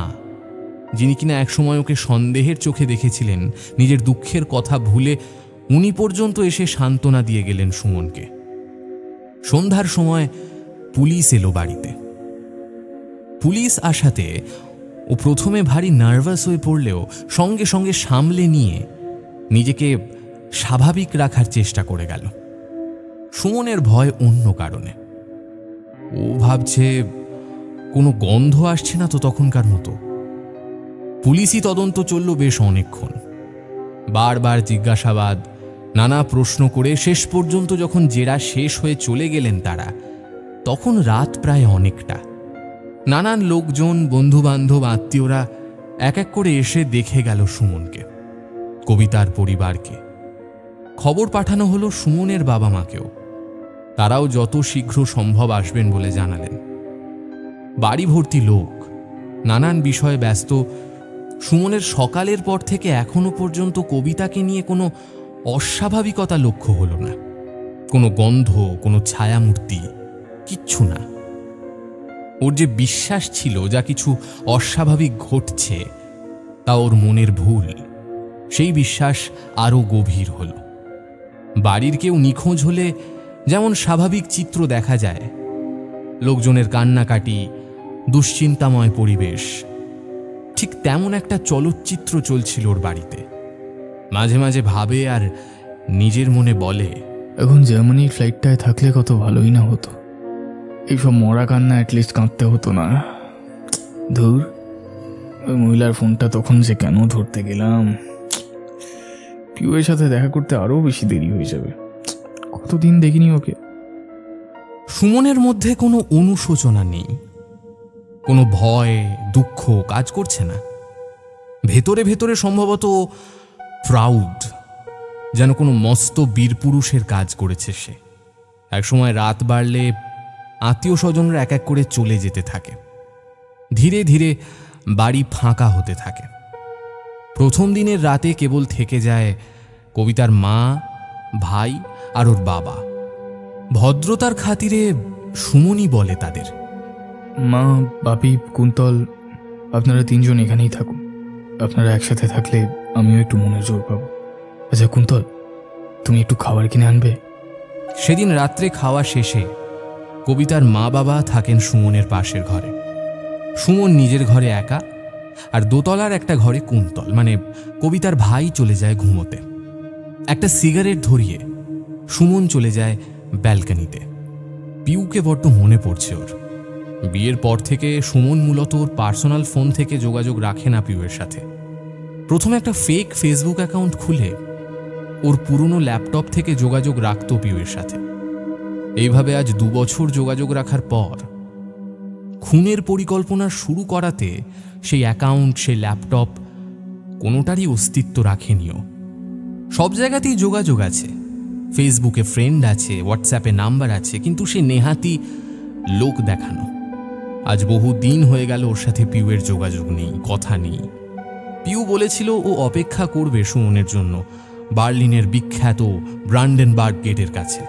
যিনি কিনা একসময় ওকে সন্দেহের চোখে দেখেছিলেন, নিজের দুঃখের কথা ভুলে উনি পর্যন্ত এসে সান্ত্বনা দিয়ে গেলেন সুমনকে। সন্ধ্যার সময় পুলিশ এলো বাড়িতে। পুলিশ আসাতে ও প্রথমে ভারী নার্ভাস হয়ে পড়লেও সঙ্গে সঙ্গে সামলে নিয়ে নিজেকে স্বাভাবিক রাখার চেষ্টা করে গেল। সুমনের ভয় অন্য কারণে। ও ভাবছে কোনো গন্ধ আসছে না তো তখনকার মতো। পুলিশি তদন্ত চলল বেশ অনেকক্ষণ। বারবার জিজ্ঞাসাবাদ, নানা প্রশ্ন করে শেষ পর্যন্ত যখন জেরা শেষ হয়ে চলে গেলেন তারা, তখন রাত প্রায় অনেকটা। নানান লোকজন, বন্ধুবান্ধব, আত্মীয়রা এক এক করে এসে দেখে গেল সুমনকে, কবিতার পরিবারকে। খবর পাঠানো হলো সুমনের বাবা মাকেও। তারাও যত শীঘ্র সম্ভব আসবেন বলে জানালেন। বাড়ি ভর্তি লোক, নানান বিষয়ে ব্যস্ত। সুমনের সকালের পর থেকে এখনো পর্যন্ত কবিতাকে নিয়ে কোনো অস্বাভাবিকতা লক্ষ্য হলো না। কোনো গন্ধ, কোনো ছায়ামূর্তি, কিচ্ছু না। ওর যে বিশ্বাস ছিল যা কিছু অস্বাভাবিক ঘটছে তা ওর মনের ভুল, সেই বিশ্বাস আরও গভীর হল। বাড়ির কেউ নিখোঁজ হলে যেমন স্বাভাবিক চিত্র দেখা যায়, লোকজনের কান্নাকাটি, দুশ্চিন্তাময় পরিবেশ, ঠিক তেমন একটা চলচ্চিত্র চলছিল ওর বাড়িতে। মাঝে মাঝে ভাবে আর নিজের মনে বলে, এখন জার্মানির ফ্লাইটটায় থাকলে কত ভালোই না হতো। এইসব মরা কান্না অ্যাটলিস্ট কাঁদতে হতো না। ধুর, ওই মহিলার ফোনটা তখন যে কেন ধরতে গেলাম। পিউয়ের সাথে দেখা করতে আরও বেশি দেরি হয়ে যাবে। কতদিন দেখিনি ওকে। সুমনের মধ্যে কোনো অনুশোচনা নেই, কোনো ভয়, দুঃখ কাজ করছে না। ভেতরে ভেতরে সম্ভবত প্রাউড, যেন কোনো মস্ত বীরপুরুষের কাজ করেছে সে। একসময় রাত বাড়লে আত্মীয় স্বজনরা এক এক করে চলে যেতে থাকে। ধীরে ধীরে বাড়ি ফাঁকা হতে থাকে। প্রথম দিনের রাতে কেবল থেকে যায় কবিতার মা, ভাই আর ওর বাবা। ভদ্রতার খাতিরে সুমনই বলে তাদের, মা, বাপি, কুন্তল, আপনারা তিনজন এখানেই থাকুন। আপনারা একসাথে থাকলে আমিও একটু মনে জোর পাবো। আচ্ছা কুন্তল, তুমি একটু খাবার কিনে আনবে? সেদিন রাত্রে খাওয়া শেষে কবিতার মা বাবা থাকেন সুমনের পাশের ঘরে। সুমন নিজের ঘরে একা, আর দোতলার একটা ঘরে কুন্তল মানে কবিতার ভাই চলে যায় ঘুমোতে। একটা সিগারেট ধরিয়ে সুমন চলে যায় ব্যালকনিতে। পিউকে বড্ড মনে পড়ছে ওর। বিয়ের পর থেকে সুমন মূলত ওর পার্সোনাল ফোন থেকে যোগাযোগ রাখে না পিউয়ের সাথে। প্রথমে একটা ফেক ফেসবুক অ্যাকাউন্ট খুলে ওর পুরনো ল্যাপটপ থেকে যোগাযোগ রাখত পিউয়ের সাথে। এইভাবে আজ 2 বছর যোগাযোগ রাখার পর খুনের পরিকল্পনা শুরু করাতে সেই অ্যাকাউন্ট, সেই ল্যাপটপ কোনোটারই অস্তিত্ব রাখেনিও। সব জায়গাতেই যোগাযোগ আছে, ফেসবুকে ফ্রেন্ড আছে, হোয়াটসঅ্যাপে নাম্বার আছে, কিন্তু সে নেহাতি লোক দেখানো। আজ বহু দিন হয়ে গেল ওর সাথে পিউয়ের যোগাযোগ নেই, কথা নেই। পিউ বলেছিল ও অপেক্ষা করবে সুমনের জন্য বার্লিনের বিখ্যাত ব্রান্ডেনবার্গ গেটের কাছে।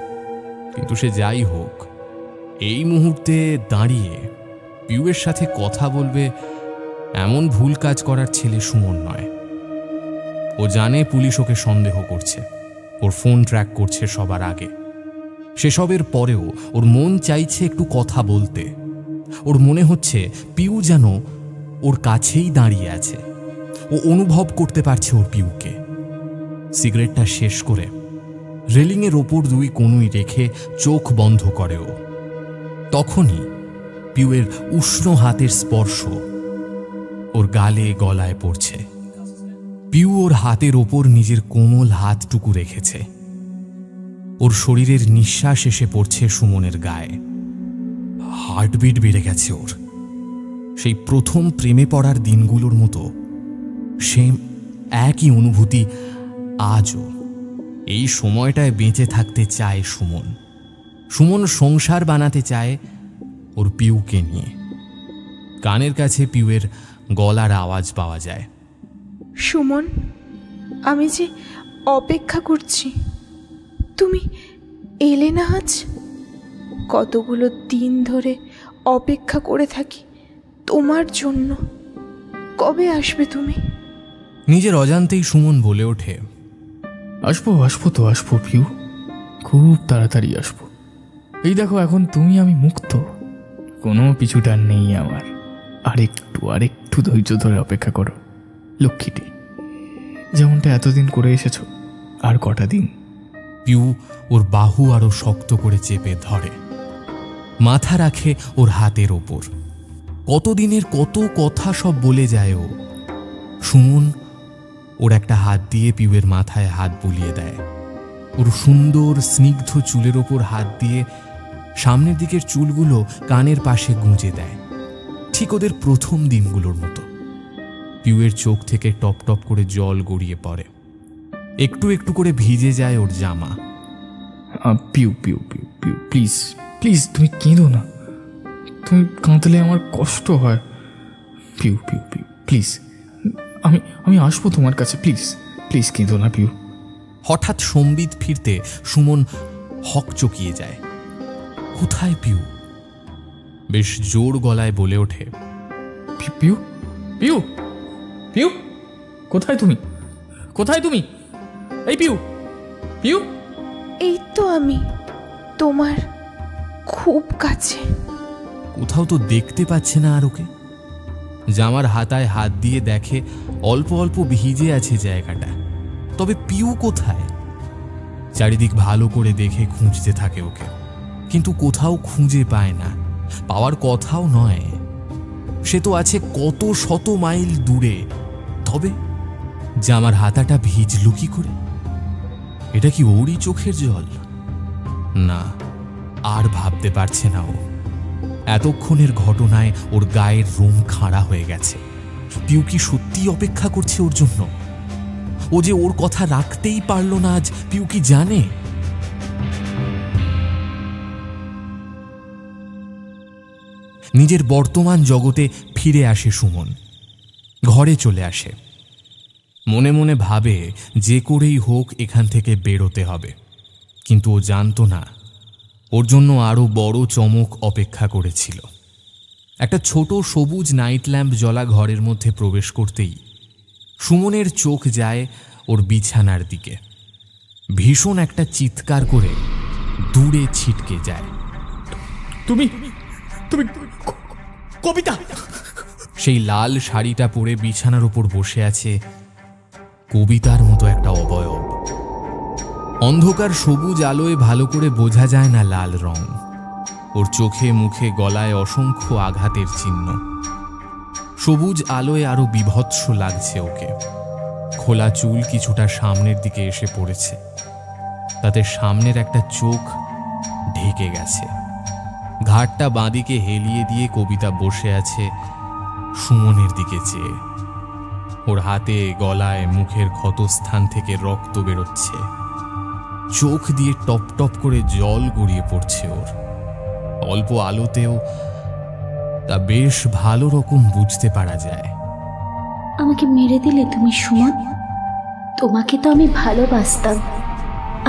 কিন্তু সে যাই হোক, এই মুহূর্তে দাঁড়িয়ে পিউয়ের সাথে কথা বলবে এমন ভুল কাজ করার ছেলে সুমন নয়। ও জানে পুলিশ ওকে সন্দেহ করছে, ওর ফোন ট্র্যাক করছে সবার আগে। সেসবের পরেও ওর মন চাইছে একটু কথা বলতে। ওর মনে হচ্ছে পিউ যেন ওর কাছেই দাঁড়িয়ে আছে। ও অনুভব করতে পারছে ওর পিউকে। সিগারেটটা শেষ করে রেলিংয়ের ওপর 2 কনুই রেখে চোখ বন্ধ করে ও। তখনই পিউয়ের উষ্ণ হাতের স্পর্শ ওর গালে গলায় পড়ছে। পিউ ওর হাতের ওপর নিজের কোমল হাতটুকু রেখেছে। ওর শরীরের নিঃশ্বাস এসে পড়ছে সুমনের গায়ে। হার্টবিট বেড়ে গেছে ওর। সেই প্রথম প্রেমে পড়ার দিনগুলোর মতো সেম একই অনুভূতি আজও। এই সময়টায় বেঁচে থাকতে চায় সুমন। সুমন সংসার বানাতে চায় ওর পিউকে নিয়ে। কানের কাছে পিউয়ের গলার আওয়াজ পাওয়া যায়। সুমন, আমি যে অপেক্ষা করছি, তুমি এলে না আজ? কতগুলো দিন ধরে অপেক্ষা করে থাকি তোমার জন্য। কবে আসবে তুমি? নিজের অজান্তেই সুমন বলে ওঠে, আসবো পিউ, খুব তাড়াতাড়ি আসবো। এই দেখো, এখন তুমি আমি মুক্ত, কোনো পিছুটার নেই আমার। আরেকটু ধৈর্য ধরে অপেক্ষা করো লক্ষ্মীটি, যেমনটা এতদিন করে এসেছো। আর কটা দিন। পিউ ওর বাহু আরো শক্ত করে চেপে ধরে, মাথা রাখে ওর হাতের ওপর। কতদিনের কত কথা সব বলে যায় ও। সুমন ওর একটা হাত দিয়ে পিউয়ের মাথায় হাত বুলিয়ে দেয়। ওর সুন্দর স্নিগ্ধ চুলের ওপর হাত দিয়ে সামনের দিকের চুলগুলো কানের পাশে গুঁজে দেয়, ঠিক ওদের প্রথম দিনগুলোর মতো। পিউয়ের চোখ থেকে টপ টপ করে জল গড়িয়ে পড়ে। একটু একটু করে ভিজে যায় ওর জামা। পিউ পিউ পিউ পিউ প্লিজ প্লিজ, তুমি কেঁদো না। তুমি কাঁদলে আমার কষ্ট হয়। পিউ পিউ পিউ প্লিজ, আমি আসবো তোমার কাছে। প্লিজ প্লিজ কেঁদো না পিউ। হঠাৎ সম্বিত ফিরতে সুমন হক চকিয়ে যায়। কোথায় পিউ? বেশ জোর গলায় বলে ওঠে, পিউ পিউ পিউ, কোথায় তুমি? কোথায় তুমি? এই পিউ পিউ। এই তো আমি, তোমার খুব কাছে। কোথাও তো দেখতে পাচ্ছে না আর ওকে। জামার হাতায় হাত দিয়ে দেখে অল্প অল্প ভিজে আছে জায়গাটা। তবে পিউ কোথায়? চারিদিক ভালো করে দেখে খুঁজতে থাকে ওকে, কিন্তু কোথাও খুঁজে পায় না। পাওয়ার কথাও নয়। সে তো আছে কত শত মাইল দূরে। তবে জামার হাতাটা ভিজল কি করে? এটা কি ওরই চোখের জল? না, আর ভাবতে পারছে না ও। এতক্ষণের ঘটনায় ওর গায়ের রোম খাড়া হয়ে গেছে। পিউ কি সত্যি অপেক্ষা করছে ওর জন্য? ও যে ওর কথা রাখতেই পারল না আজ, পিউ কি জানে? নিজের বর্তমান জগতে ফিরে আসে সুমন। ঘরে চলে আসে। মনে মনে ভাবে যে করেই হোক এখান থেকে বেরোতে হবে। কিন্তু ও জানতো না ওর জন্য আরো বড় চমক অপেক্ষা করেছিল। একটা ছোট সবুজ নাইট ল্যাম্প জ্বলা ঘরের মধ্যে প্রবেশ করতেই সুমনের চোখ যায় ওর বিছানার দিকে। ভীষণ একটা চিৎকার করে দূরে ছিটকে যায়। তুমি তুমি কবিতা! সেই লাল শাড়িটা পরে বিছানার উপর বসে আছে কবিতার মতো একটা অবয়ব। অন্ধকার সবুজ আলোয় ভালো করে বোঝা যায় না লাল রং। ওর চোখে মুখে গলায় অসংখ্য আঘাতের চিহ্ন। সবুজ আলোয় আরো বিভৎস লাগছে ওকে। খোলা চুল কিছুটা সামনের দিকে এসে পড়েছে, তাতে সামনের একটা চোখ ঢেকে গেছে। ঘাটটা বাঁদিকে হেলিয়ে দিয়ে কবিতা বসে আছে সুমনের দিকে চেয়ে। ওর হাতে গলায় মুখের ক্ষতস্থান থেকে রক্ত বেরোচ্ছে। চোখ দিয়ে টপ টপ করে জল গড়িয়ে পড়ছে ওর। অল্প আলোতেও তা বেশ ভালো রকম বুঝতে পারা যায়। আমাকে মেরে দিলে তুমি সুমন। তোমাকে তো আমি ভালোবাসতাম।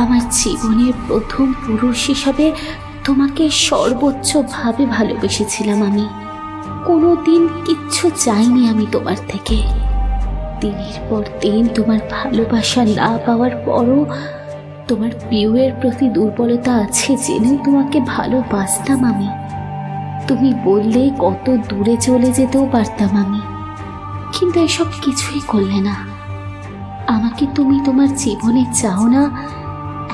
আমার জীবনের প্রথম পুরুষ হিসাবে তোমাকে সর্বোচ্চভাবে ভালোবেসেছিলাম আমি। কোনো দিন কিচ্ছু চাইনি আমি তোমার থেকে। দিনের পর দিন তোমার ভালোবাসা না পাওয়ার পরও তোমার পিউয়ের প্রতি দুর্বলতা আছে জেনেও তোমাকে ভালোবাসতাম আমি। তুমি বললে কত দূরে চলে যেতেও পারতাম আমি, কিন্তু এসব কিছুই করলে না। আমাকে তুমি তোমার জীবনে চাও না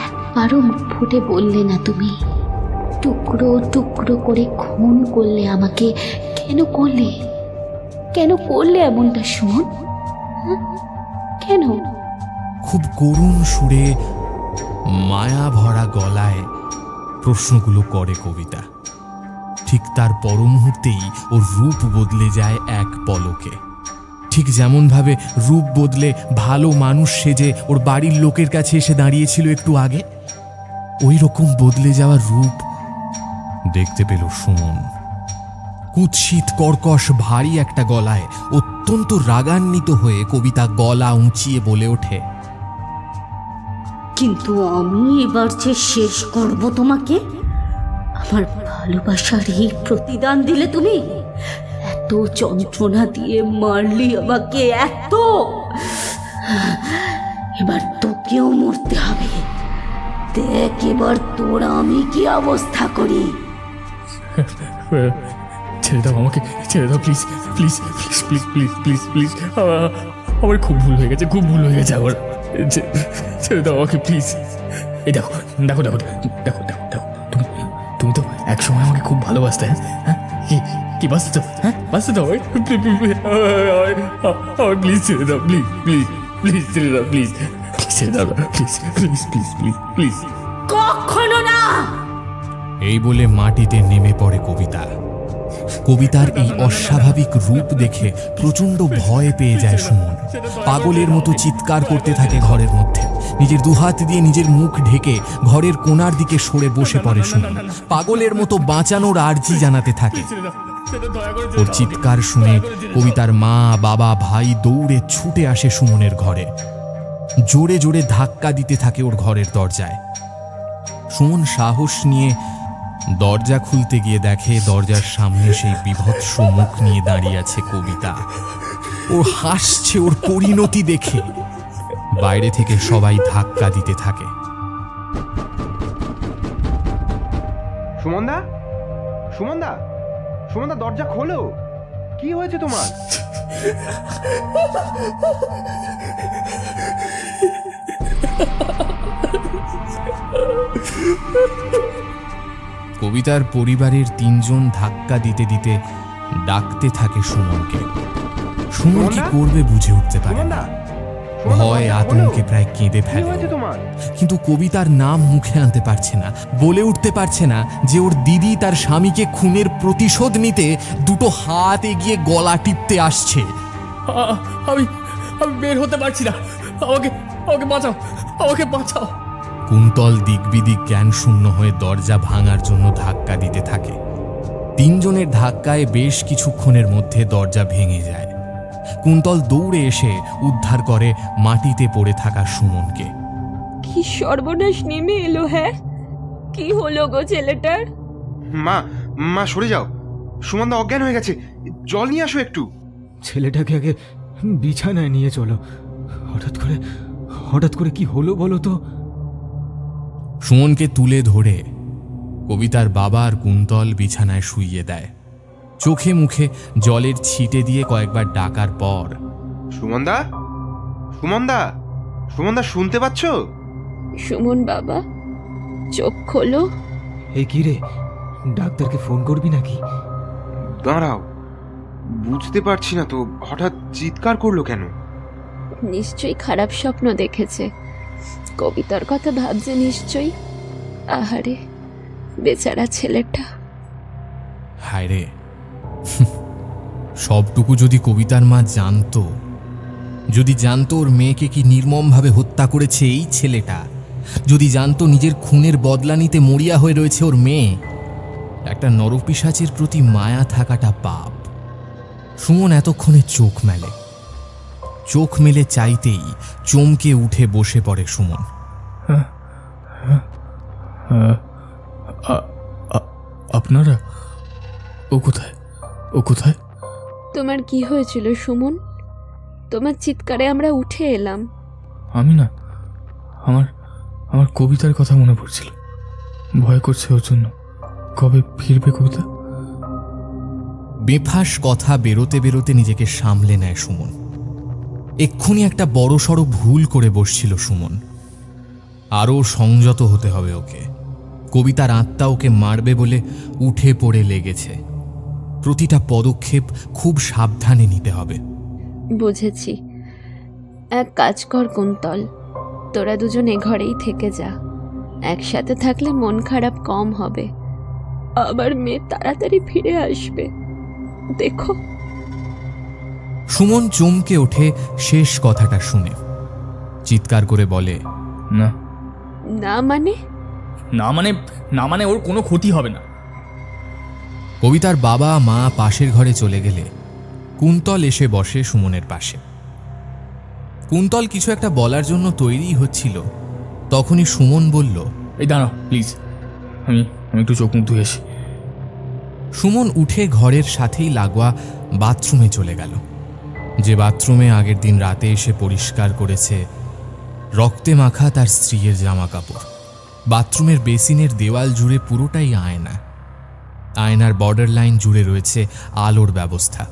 একবারও মুখ ফুটে বললে না তুমি। টুকরো টুকরো করে খুন করলে আমাকে। কেন করলে? কেন করলে এমনটা সুমন? কেন? খুব করুণ সুরে মায়া ভরা গলায় প্রশ্নগুলো করে কবিতা। ঠিক তার পর মুহূর্তেই ওর রূপ বদলে যায় এক পলকে। ঠিক যেমনভাবে রূপ বদলে ভালো মানুষ সেজে ওর বাড়ির লোকের কাছে এসে দাঁড়িয়েছিল একটু আগে, ওই রকম বদলে যাওয়ার রূপ দেখতে পেল সুমন। কুৎসিত কর্কশ ভারী একটা গলায় অত্যন্ত রাগান্বিত হয়ে কবিতা গলা উঁচিয়ে বলে ওঠে, কিন্তু আমি এবার যে শেষ করব তোমাকে। আমার ভালোবাসার এই প্রতিদান দিলে তুমি। এত যন্ত্রণা দিয়ে মারলি আমাকে, এত। এবার তোকেও মরতে হবে। দেখ এবার তোর আমি কি অবস্থা করি। ছেড়ে দাও আমাকে, ছেড়ে দাও please please please please please please please. আমার খুব ভুল হয়ে গেছে, খুব ভুল হয়ে গেছে আমার। ছেড়ে দাও আমাকে প্লিজ। এই দেখো দেখো দেখো দেখো দেখো দেখো, তুমি তুমি তো একসময় আমাকে খুব ভালোবাসতে। হ্যাঁ কি কি বাসতে তো? হ্যাঁ বাসতে দাও। প্লিজ ছেড়ে দাও, প্লিজ প্লিজ প্লিজ ছেড়ে দাও, প্লিজ ছেড়ে দাও, please please please please please. কখনো না। এই বলে মাটিতে নেমে পড়ে কবিতা। কবিতার এই অস্বাভাবিক রূপ দেখে প্রচন্ড ভয় পেয়ে যায় সুমন। পাগলের মতো চিৎকার করতে থাকে ঘরের মধ্যে। নিজের দুহাত দিয়ে নিজের মুখ ঢেকে ঘরের কোণার দিকে সরে বসে পড়ে সুমন। পাগলের মতো বাঁচানোর আর্জি জানাতে থাকে। ওর চিৎকার শুনে কবিতার মা, বাবা, ভাই দৌড়ে ছুটে আসে সুমনের ঘরে। জোরে জোরে ধাক্কা দিতে থাকে ওর ঘরের দরজায়। সুমন সাহস নিয়ে দরজা খুলতে গিয়ে দেখে দরজার সামনে সেই বিভৎস মুখ নিয়ে দাঁড়িয়ে আছে কবিতা। ও হাসছে ওর পরিণতি দেখে। বাইরে থেকে সবাই ধাক্কা দিতে থাকে। সুমনদা, সুমনদা, সুমনদা দরজা খোলো। কি হয়েছে তোমার? কবিতার পরিবারের তিনজন ধাক্কা দিতে দিতে ডাকতে থাকে সুমনকে। সুমন কি করবে বুঝে উঠতে পারে না। ভয় আতঙ্কে প্রায় কেঁদে ফেলে। কিন্তু কবিতার নাম মুখে আনতে পারছে না, বলে উঠতে পারছে না যে ওর দিদি তার স্বামীকে খুনের প্রতিশোধ নিতে দুটো হাত এগিয়ে গলা টিপতে আসছে। আমি আমি বের হতে পারছি না, আমাকে আমাকে বাঁচাও, আমাকে বাঁচাও। কুন্তল দিকবিদিক জ্ঞান শূন্য হয়ে দরজা ভাঙার জন্য ধাক্কা দিতে থাকে। তিনজনের ধাক্কায় বেশ কিছুক্ষণের মধ্যে দরজা ভেঙে যায়। কুন্তল দৌড়ে এসে উদ্ধার করে মাটিতে পড়ে থাকা সুমনকে। কি সর্বনাশ নেমে এলো! হ্যাঁ, কি হলো গো ছেলেটার? মা, মা সরে যাও। সুমনদা অজ্ঞান হয়ে গেছে, জল নিয়ে আসো একটু। ছেলেটাকে আগে বিছানায় নিয়ে চলো। হঠাৎ করে কি হলো বলো তো? সুমনকে তুলে ধরে কবিতার বাবা আর কুন্তল বিছানায় শুইয়ে দেয়। চোখে মুখে জলের ছিটে দিয়ে কয়েকবার ডাকার পর, সুমনদা, সুমনদা, সুমনদা শুনতে পাচ্ছ? সুমন বাবা, চোখ খোলো। এই কি রে, ডাক্তারকে ফোন করবি নাকি? দাঁড়াও, বুঝতে পারছি না তো, হঠাৎ চিৎকার করলো কেন? নিশ্চয়ই খারাপ স্বপ্ন দেখেছে। কবিতার কথা ভাবছে নিশ্চয়ই। আহারে বেচারা ছেলেটা। হায় রে, সবটুকু যদি কবিতার মা জানতো, যদি জানতো ওর মেয়েকে কি নির্মমভাবে হত্যা করেছে এই ছেলেটা, যদি জানতো নিজের খুনের বদলা নিতে মরিয়া হয়ে রয়েছে ওর মেয়ে, একটা নরপিশাচের প্রতি মায়া থাকাটা পাপ। সুমন এতক্ষণে চোখ মেলে। চোখ মেলে চাইতেই চমকে উঠে বসে পড়ে সুমন। আপনারা? ও কোথায়? ও কোথায়? তোমার কি হয়েছিল সুমন? তোমার চিৎকারে আমরা উঠে এলাম। আমি না, আমার কবিতার কথা মনে পড়ছিল। ভয় করছে ওর জন্য। কবে ফিরবে কবিতা? বেফাস কথা বেরোতে বেরোতে নিজেকে সামলে নেয় সুমন। এক্ষুনি একটা বড়সড় ভুল করে বসছিল সুমন। আরও সংযত হতে হবে ওকে। কবিতার আত্মা ওকে মারবে বলে উঠে পড়ে লেগেছে। প্রতিটা পদক্ষেপ খুব সাবধানে নিতে হবে। বুঝেছি। এক কাজ কর কুন্তল, তোরা দুজন এ ঘরেই থেকে যা। একসাথে থাকলে মন খারাপ কম হবে। আবার মেয়ে তাড়াতাড়ি ফিরে আসবে, দেখো। সুমন চমকে ওঠে শেষ কথাটা শুনে। চিৎকার করে বলে, না না মানে? না মানে ওর কোনো ক্ষতি হবে না। কবিতার বাবা মা পাশের ঘরে চলে গেলে কুন্তল এসে বসে সুমনের পাশে। কুন্তল কিছু একটা বলার জন্য তৈরি হচ্ছিল, তখনই সুমন বলল, এই দাঁড়াও প্লিজ, আমি একটু চোখ মুখ ধুয়ে আসি। সুমন উঠে ঘরের সাথেই লাগোয়া বাথরুমে চলে গেল, যে বাথরুমে আগের দিন রাতে এসে পরিষ্কার করেছে রক্তে মাখা তার স্ত্রীর জামা কাপড়। বাথরুমের বেসিনের দেওয়াল জুড়ে পুরোটাই আয়না। আয়নার বর্ডার লাইন জুড়ে রয়েছে আলোর ব্যবস্থা।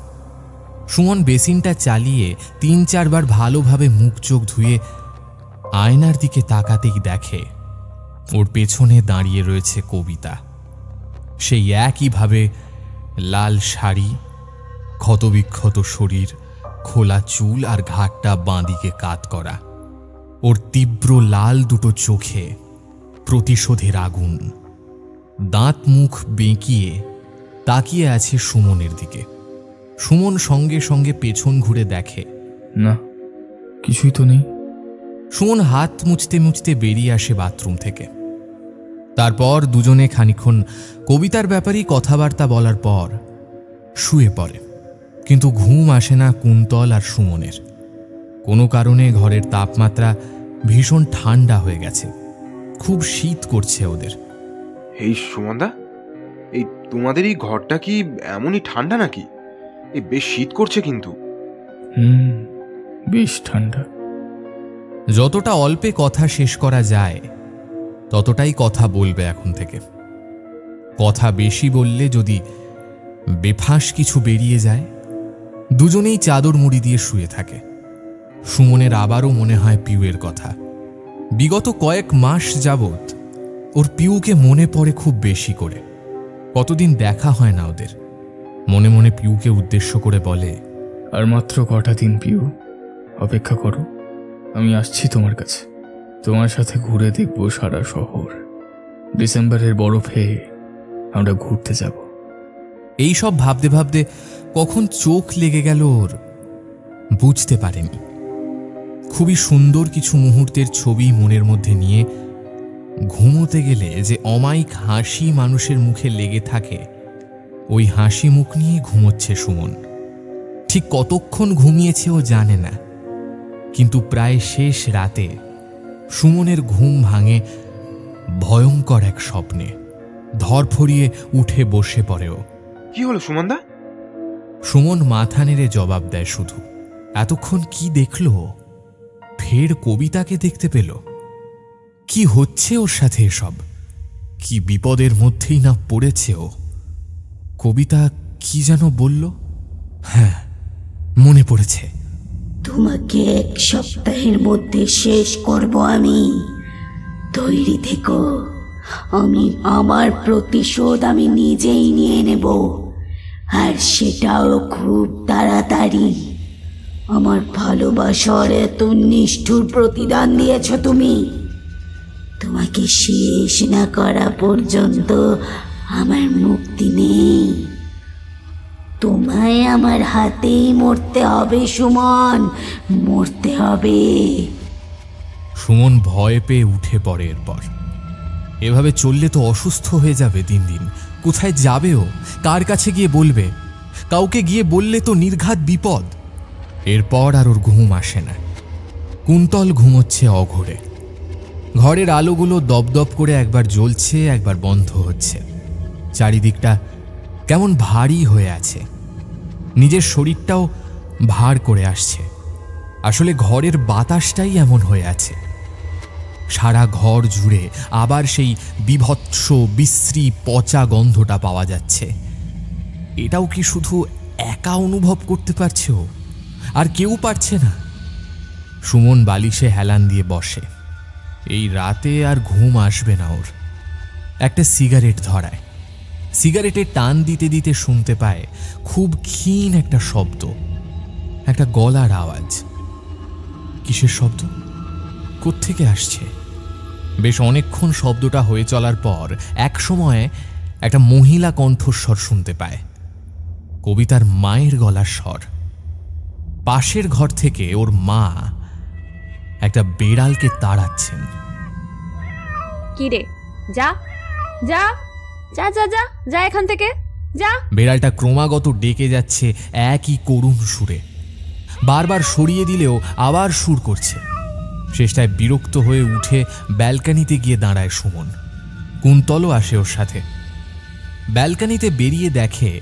সুমন বেসিনটা চালিয়ে ৩-৪ বার ভালোভাবে মুখ চোখ ধুয়ে আয়নার দিকে তাকাতেই দেখে ওর পেছনে দাঁড়িয়ে রয়েছে কবিতা। সেই একইভাবে লাল শাড়ি, ক্ষতবিক্ষত শরীর, খোলা চুল আর ঘাটটা বাঁদিকে কাত করা। ওর তীব্র লাল দুটো চোখে প্রতিশোধের আগুন। দাঁত মুখ বেঁকিয়ে তাকিয়ে আছে সুমনের দিকে। সুমন সঙ্গে সঙ্গে পেছন ঘুরে দেখে, না কিছুই তো নেই। সুমন হাত মুছতে মুছতে বেরিয়ে আসে বাথরুম থেকে। তারপর দুজনে খানিকক্ষণ কবিতার ব্যাপারেই কথাবার্তা বলার পর শুয়ে পড়ে। কিন্তু ঘুম আসে না কুন্তল আর সুমনের। কোনো কারণে ঘরের তাপমাত্রা ভীষণ ঠান্ডা হয়ে গেছে। খুব শীত করছে ওদের। এই সুমনদা, এই তোমাদের এই ঘরটা কি এমনই ঠান্ডা নাকি? এই বেশ শীত করছে কিন্তু। বেশ ঠান্ডা। যতটা অল্পে কথা শেষ করা যায় ততটাই কথা বলবে এখন থেকে। কথা বেশি বললে যদি বেফাঁস কিছু বেরিয়ে যায়। দুজনেই চাদর মুড়ি দিয়ে শুয়ে থাকে। সুমনের আবারও মনে হয় পিউয়ের কথা। বিগত কয়েক মাস যাবৎ ওর পিউকে মনে পড়ে খুব বেশি করে। কতদিন দেখা হয় না ওদের। মনে মনে পিউকে উদ্দেশ্য করে বলে, আর মাত্র কটা দিন পিউ, অপেক্ষা করো, আমি আসছি তোমার কাছে। তোমার সাথে ঘুরে দেখব সারা শহর। ডিসেম্বরের বরফে আমরা ঘুরতে যাব। এই সব ভাবতে ভাবতে কখন চোখ লেগে গেল ওর বুঝতে পারেনি। খুবই সুন্দর কিছু মুহূর্তের ছবি মনের মধ্যে নিয়ে ঘুমোতে গেলে যে অমায়িক হাসি মানুষের মুখে লেগে থাকে, ওই হাসি মুখ নিয়ে ঘুমোচ্ছে সুমন। ঠিক কতক্ষণ ঘুমিয়েছে ও জানে না, কিন্তু প্রায় শেষ রাতে সুমনের ঘুম ভাঙে ভয়ঙ্কর এক স্বপ্নে। ধরফরিয়ে উঠে বসে পড়ে ও। কি হলো সুমনদা? সুমন মাথা নেড়ে জবাব দেয় শুধু। এতক্ষণ কি দেখল? ফের কবিতাকে দেখতে পেল। কি হচ্ছে ওর সাথে এসব? কি বিপদের মধ্যেই না পড়েছে ও। কবিতা কি যেন বলল? হ্যাঁ, মনে পড়েছে। তোমাকে 1 সপ্তাহের মধ্যে শেষ করব আমি, তৈরি থেকো। আমার প্রতিশোধ আমি নিজেই নিয়ে নেব, আর সেটাও খুব তাড়াতাড়ি। আমার ভালোবাসার এত নিষ্ঠুর প্রতিদান দিয়েছ তুমি। তোমাকে শেষ না করা পর্যন্ত আমার মুক্তি নেই। তোমায় আমার হাতেই মরতে হবে সুমন, মরতে হবে। সুমন ভয় পেয়ে উঠে পড়ে। এরপর এভাবে চললে তো অসুস্থ হয়ে যাবে দিন দিন। কোথায় যাবে ও? কার কাছে গিয়ে বলবে? কাউকে গিয়ে বললে তো নির্ঘাত বিপদ। এরপর আর ওর ঘুম আসে না। কুন্তল ঘুমোচ্ছে অঘোরে। ঘরের আলোগুলো দপদপ করে একবার জ্বলছে, একবার বন্ধ হচ্ছে। চারিদিকটা কেমন ভারী হয়ে আছে। নিজের শরীরটাও ভার করে আসছে। আসলে ঘরের বাতাসটাই এমন হয়ে আছে। সারা ঘর জুড়ে আবার সেই বিভৎস বিশ্রী পচা গন্ধটা পাওয়া যাচ্ছে। এটাও কি শুধু একা অনুভব করতে পারছে ও, আর কেউ পারছে না? সুমন বালিশে হেলান দিয়ে বসে। এই রাতে আর ঘুম আসবে না ওর। একটা সিগারেট ধরায়। সিগারেটে টান দিতে দিতে শুনতে পায় খুব ক্ষীণ একটা শব্দ, একটা গলার আওয়াজ। কিসের শব্দ? কোত্থেকে আসছে? বেশ অনেকক্ষণ শব্দটা হয়ে চলার পর এক সময় একটা মহিলা কণ্ঠস্বর শুনতে পায়। কবিতার মায়ের গলার স্বর। পাশের ঘর থেকে ওর মা একটা বেড়ালকে তাড়াচ্ছেন। কি রে, যা যা যা যা যা যা এখান থেকে যা। বেড়ালটা ক্রমাগত ডেকে যাচ্ছে একই করুণ সুরে। বারবার সরিয়ে দিলেও আবার সুর করছে। শেষটায় বিরক্ত হয়ে উঠে ব্যালকানিতে গিয়ে দাঁড়ায় সুমন। কুন্তলও আসে ওর সাথে। ব্যালকানিতে বেরিয়ে দেখে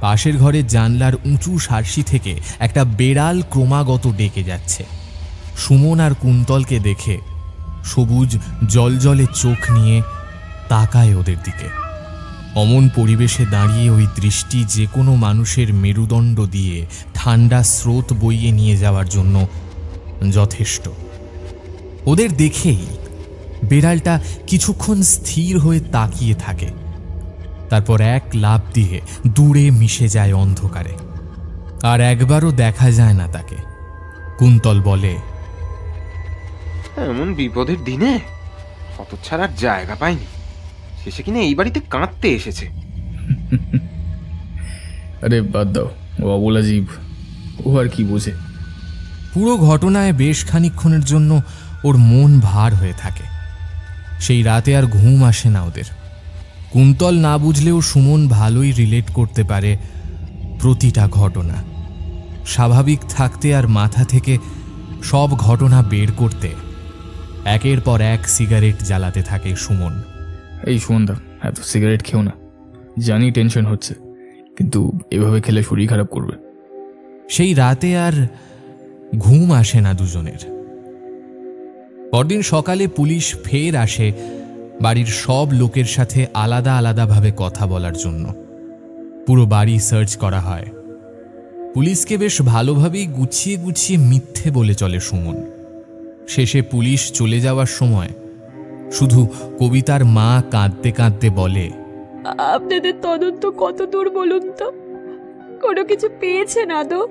পাশের ঘরের জানলার উঁচু সারসি থেকে একটা বেড়াল ক্রমাগত ডেকে যাচ্ছে। সুমন আর কুন্তলকে দেখে সবুজ জলজলে চোখ নিয়ে তাকায় ওদের দিকে। অমন পরিবেশে দাঁড়িয়ে ওই দৃষ্টি যে কোনো মানুষের মেরুদণ্ড দিয়ে ঠান্ডা স্রোত বইয়ে নিয়ে যাওয়ার জন্য যথেষ্ট। ওদের দেখেই বেড়ালটা কিছুক্ষণ স্থির হয়ে তাকিয়ে থাকে, তারপর এক লাফ দিয়ে দূরে মিশে যায় অন্ধকারে। আর একবারও দেখা যায় না তাকে। কুন্তল বলে, এমন বিপদের দিনে হতচ্ছাড়ার জায়গা পায়নি, শেষে কিনা এই বাড়িতে কাঁদতে এসেছে। আরে বাদ দাও, ও অবলা জীব, ও আর কি বোঝে। পুরো ঘটনায় বেশ খানিকক্ষণের জন্য ওর মন ভার হয়ে থাকে। সেই রাতে আর ঘুম আসে না ওদের। কুন্তল না বুঝলেও সুমন ভালোই রিলেট করতে পারে প্রতিটা ঘটনা। স্বাভাবিক থাকতে আর মাথা থেকে সব ঘটনা বের করতে একের পর এক সিগারেট জ্বালাতে থাকে সুমন। এই সুমনদা, এত সিগারেট খেও না। জানি টেনশন হচ্ছে, কিন্তু এভাবে খেলে শরীর খারাপ করবে। সেই রাতে আর ঘুম আসে না দুজনের। পরদিন সকালে পুলিশ ফের আসে বাড়ির সব লোকের সাথে আলাদা আলাদাভাবে কথা বলার জন্য। পুরো বাড়ি সার্চ করা হয়। পুলিশকে বেশ ভালোভাবেই গুছিয়ে গুছিয়ে মিথ্যে বলে চলে সুমন। শেষে পুলিশ চলে যাওয়ার সময় শুধু কবিতার মা কাঁদতে কাঁদতে বলে, আপনাদের তদন্ত কত দূর বলুন তো? কোনো কিছু পেয়েছেন আদৌ?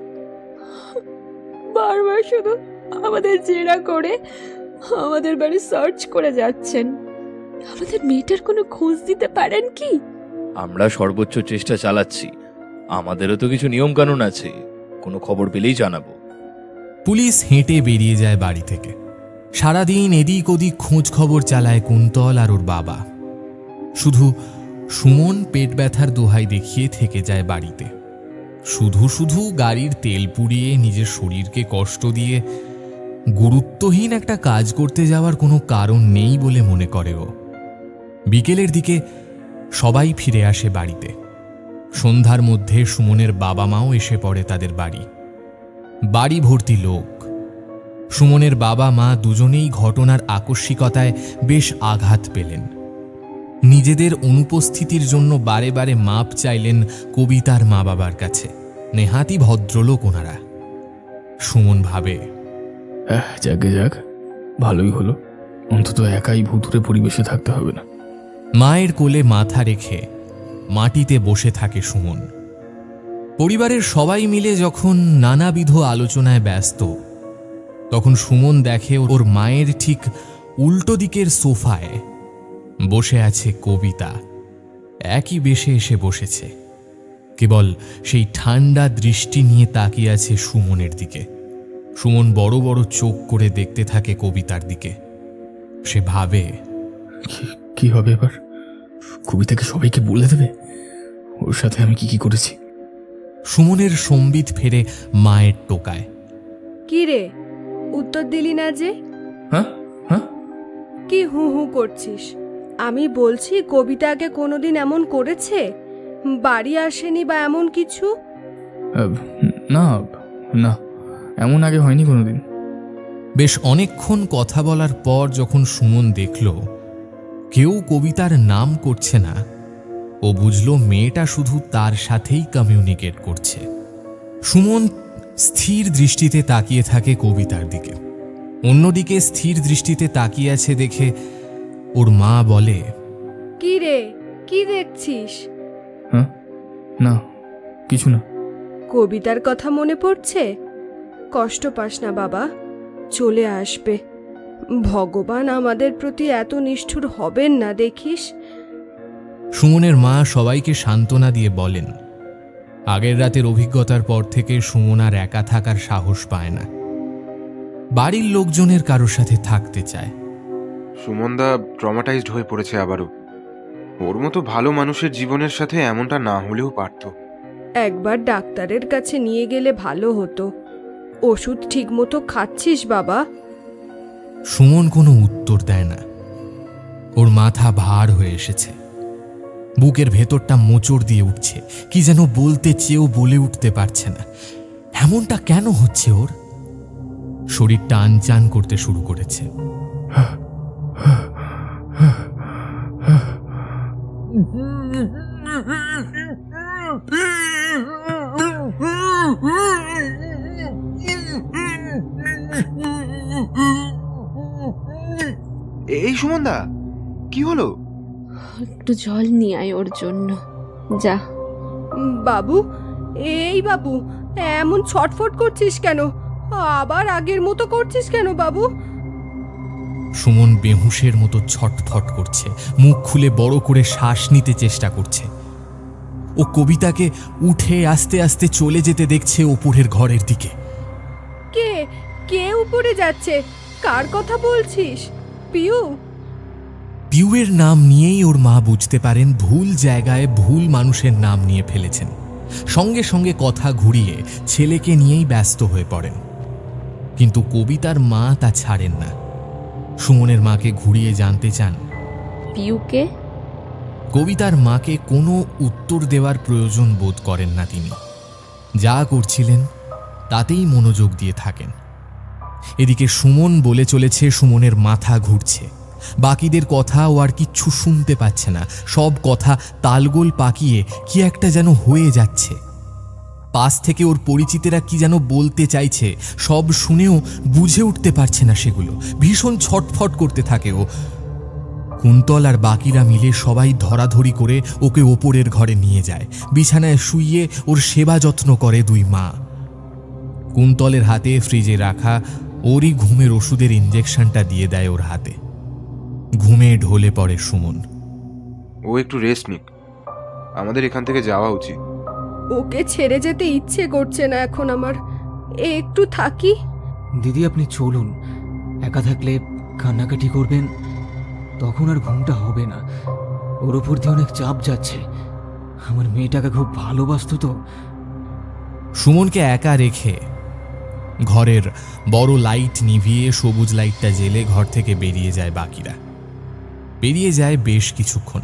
বারবার শুধু আমাদের জেরা করে আমাদের বাড়ি সার্চ করে যাচ্ছেন। আমাদের মেয়েটার কোনো খোঁজ দিতে পারেন কি? আমরা সর্বোচ্চ চেষ্টা চালাচ্ছি। আমাদেরও তো কিছু নিয়ম কানুন আছে, কোনো খবর পেলেই জানাবো। পুলিশ হেঁটে বেরিয়ে যায় বাড়ি থেকে। সারাদিন এদিক ওদিক খোঁজ খবর চালায় কুন্তল আর ওর বাবা। শুধু সুমন পেট ব্যথার দোহাই দেখিয়ে থেকে যায় বাড়িতে। শুধু শুধু গাড়ির তেল পুড়িয়ে নিজের শরীরকে কষ্ট দিয়ে গুরুত্বহীন একটা কাজ করতে যাওয়ার কোনো কারণ নেই বলে মনে করে ও। বিকেলের দিকে সবাই ফিরে আসে বাড়িতে। সন্ধ্যার মধ্যে সুমনের বাবা মাও এসে পড়ে তাদের বাড়ি। বাড়ি ভর্তি লোক। সুমনের বাবা মা দুজনেই ঘটনার আকস্মিকতায় বেশ আঘাত পেলেন। নিজেদের অনুপস্থিতির জন্য বারে বারে মাপ চাইলেন কবিতার মা বাবার কাছে। নেহাতি ভদ্রলোক ওনারা। সুমন ভাবে, যাকে যাক, ভালোই হলো, অন্তত একাই ভুতুরে পরিবেশে থাকতে হবে না। মায়ের কোলে মাথা রেখে মাটিতে বসে থাকে সুমন। পরিবারের সবাই মিলে যখন নানাবিধ আলোচনায় ব্যস্ত, তখন সুমন দেখে ওর মায়ের ঠিক উল্টো দিকের সোফায় বসে আছে কবিতা। একই বেশে এসে বসেছে, কেবল সেই ঠান্ডা দৃষ্টি নিয়ে তাকিয়ে আছে সুমনের দিকে। সুমন বড় বড় চোখ করে দেখতে থাকে কবিতার দিকে। সে ভাবে, কি হবে এবার? কবিতাকে সবাইকে বলে দেবে ওর সাথে আমি কি কি করেছি। সুমনের সম্বিত ফেরে মায়ের টোকায়, কি রে, উত্তর দিলি না যে? হ্যাঁ হ্যাঁ, কি হু হু করছিস? আমি বলছি কবিতা আগে কোনোদিন এমন করেছে? বাড়ি আসেনি বা এমন কিছু? না না, এমন আগে হয়নি কোনোদিন। বেশ অনেকক্ষণ কথা বলার পর যখন সুমন দেখল কেউ কবিতার নাম করছে না, ও বুঝল মেয়েটা শুধু তার সাথেই কমিউনিকেট করছে। সুমন স্থির দৃষ্টিতে তাকিয়ে থাকে কবিতার দিকে। অন্যদিকে স্থির দৃষ্টিতে তাকিয়ে আছে দেখে ওর মা বলে, কি রে, কি দেখছিস? হ্যাঁ, না কিছু না। কবিতার কথা মনে পড়ছে? কষ্ট পাস না বাবা, চলে আসবে। ভগবান আমাদের প্রতি এত নিষ্ঠুর হবেন না, দেখিস। সুমনের মা সবাইকে সান্ত্বনা দিয়ে বলেন, আগের রাতের অভিজ্ঞতার পর থেকে সুমন আর একা থাকার সাহস পায় না, বাড়ির লোকজনের কারোর সাথে থাকতে চায়। সুমনদা ট্রমাটাইজড হয়ে পড়েছে আবারও। ওর মতো ভালো মানুষের জীবনের সাথে এমনটা না হলেও পারত। একবার ডাক্তারের কাছে নিয়ে গেলে ভালো হতো। ওষুধ ঠিক মতো খাচ্ছিস বাবা? সুমন কোনো উত্তর দেয় না। ওর মাথা ভার হয়ে এসেছে, বুকের ভেতরটা মোচড় দিয়ে উঠছে, কি যেন বলতে চেয়েও বলে উঠতে পারছে না। এমনটা কেন হচ্ছে ওর? শরীরটা আনচান করতে শুরু করেছে। এই সুমনদা, কি হলো? একটু জল নিয়ে আয় ওর জন্য, যা। বাবু, এই বাবু, এমন ছটফট করছিস কেন? আবার আগের মতো করছিস কেন বাবু? সুমন বেহুশের মতো ছটফট করছে, মুখ খুলে বড় করে শ্বাস নিতে চেষ্টা করছে। ও কবিতাকে উঠে আস্তে আস্তে চলে যেতে দেখছে ওপরের ঘরের দিকে। কে কে উপরে যাচ্ছে? কার কথা বলছিস? পিউ? পিউয়ের নাম নিয়েই ওর মা বুঝতে পারেন ভুল জায়গায় ভুল মানুষের নাম নিয়ে ফেলেছেন। সঙ্গে সঙ্গে কথা ঘুরিয়ে ছেলেকে নিয়েই ব্যস্ত হয়ে পড়েন, কিন্তু কবিতার মা তা ছাড়েন না। সুমনের মাকে ঘুরিয়ে জানতে চান, পিউকে? কবিতার মাকে কোনো উত্তর দেওয়ার প্রয়োজন বোধ করেন না তিনি। যা করছিলেন তাতেই মনোযোগ দিয়ে থাকেন। এদিকে সুমন বলে চলেছে সুমনের মাথা ঘুরছে, বাকিদের কথা ও আর কিচ্ছু শুনতে পাচ্ছে না। সব কথা তালগোল পাকিয়ে কি একটা যেন হয়ে যাচ্ছে। পাশ থেকে ওর পরিচিতেরা কি যেন বলতে চাইছে, সব শুনেও বুঝে উঠতে পারছে না সেগুলো। ভীষণ ছটফট করতে থাকে ও। কুন্তল আর বাকিরা মিলে সবাই ধরাধরি করে ওকে ওপরের ঘরে নিয়ে যায়। বিছানায় শুইয়ে ওর সেবা যত্ন করে দুই মা। কুন্তলের হাতে ফ্রিজে রাখা ওরই ঘুমের ওষুধের ইঞ্জেকশনটা দিয়ে দেয় ওর হাতে। ঘুমে ঢলে পড়ে সুমন। ও একটু রেস্ট নিক, আমাদের এখান থেকে যাওয়া উচিত। ওকে ছেড়ে যেতে ইচ্ছে করছে না এখন আমার। একটু থাকি। দিদি আপনি চলুন, একা থাকলে কান্নাকাটি করবেন, তখন আর ঘুমটা হবে না। ওর উপর দিয়ে অনেক চাপ যাচ্ছে। আমার মেয়েটাকে খুব ভালোবাসতো তো। সুমনকে একা রেখে ঘরের বড় লাইট নিভিয়ে সবুজ লাইটটা জেলে ঘর থেকে বেরিয়ে যায় বাকিরা। বেরিয়ে যায় বেশ কিছুক্ষণ।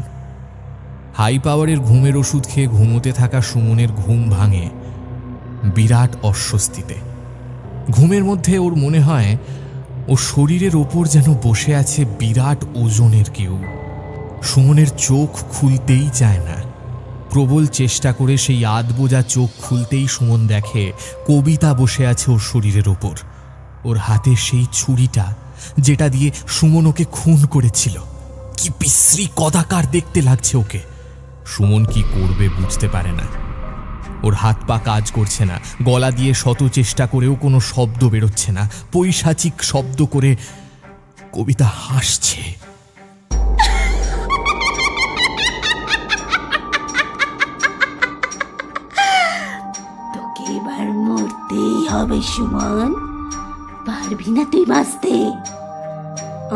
হাই পাওয়ারের ঘুমের ওষুধ খেয়ে ঘুমোতে থাকা সুমনের ঘুম ভাঙে বিরাট অস্বস্তিতে। ঘুমের মধ্যে ওর মনে হয় ও শরীরের ওপর যেন বসে আছে বিরাট ওজনের কেউ। সুমনের চোখ খুলতেই চায় না। প্রবল চেষ্টা করে সেই আধবোজা চোখ খুলতেই সুমন দেখে কবিতা বসে আছে ওর শরীরের ওপর। ওর হাতে সেই ছুরিটা যেটা দিয়ে সুমন ওকে খুন করেছিল। কি বিশ্রী কদাকার দেখতে লাগছে ওকে। সুমন কি করবে বুঝতে পারে না। ওর হাত পা কাজ করছে না, গলা দিয়ে শত চেষ্টা করেও কোনো শব্দ বেরোচ্ছে না। পৈশাচিক শব্দ করে কবিতা হাসছে। তোকে এবার মরতেই হবে সুমন, পারবি না তুই বাঁচতে।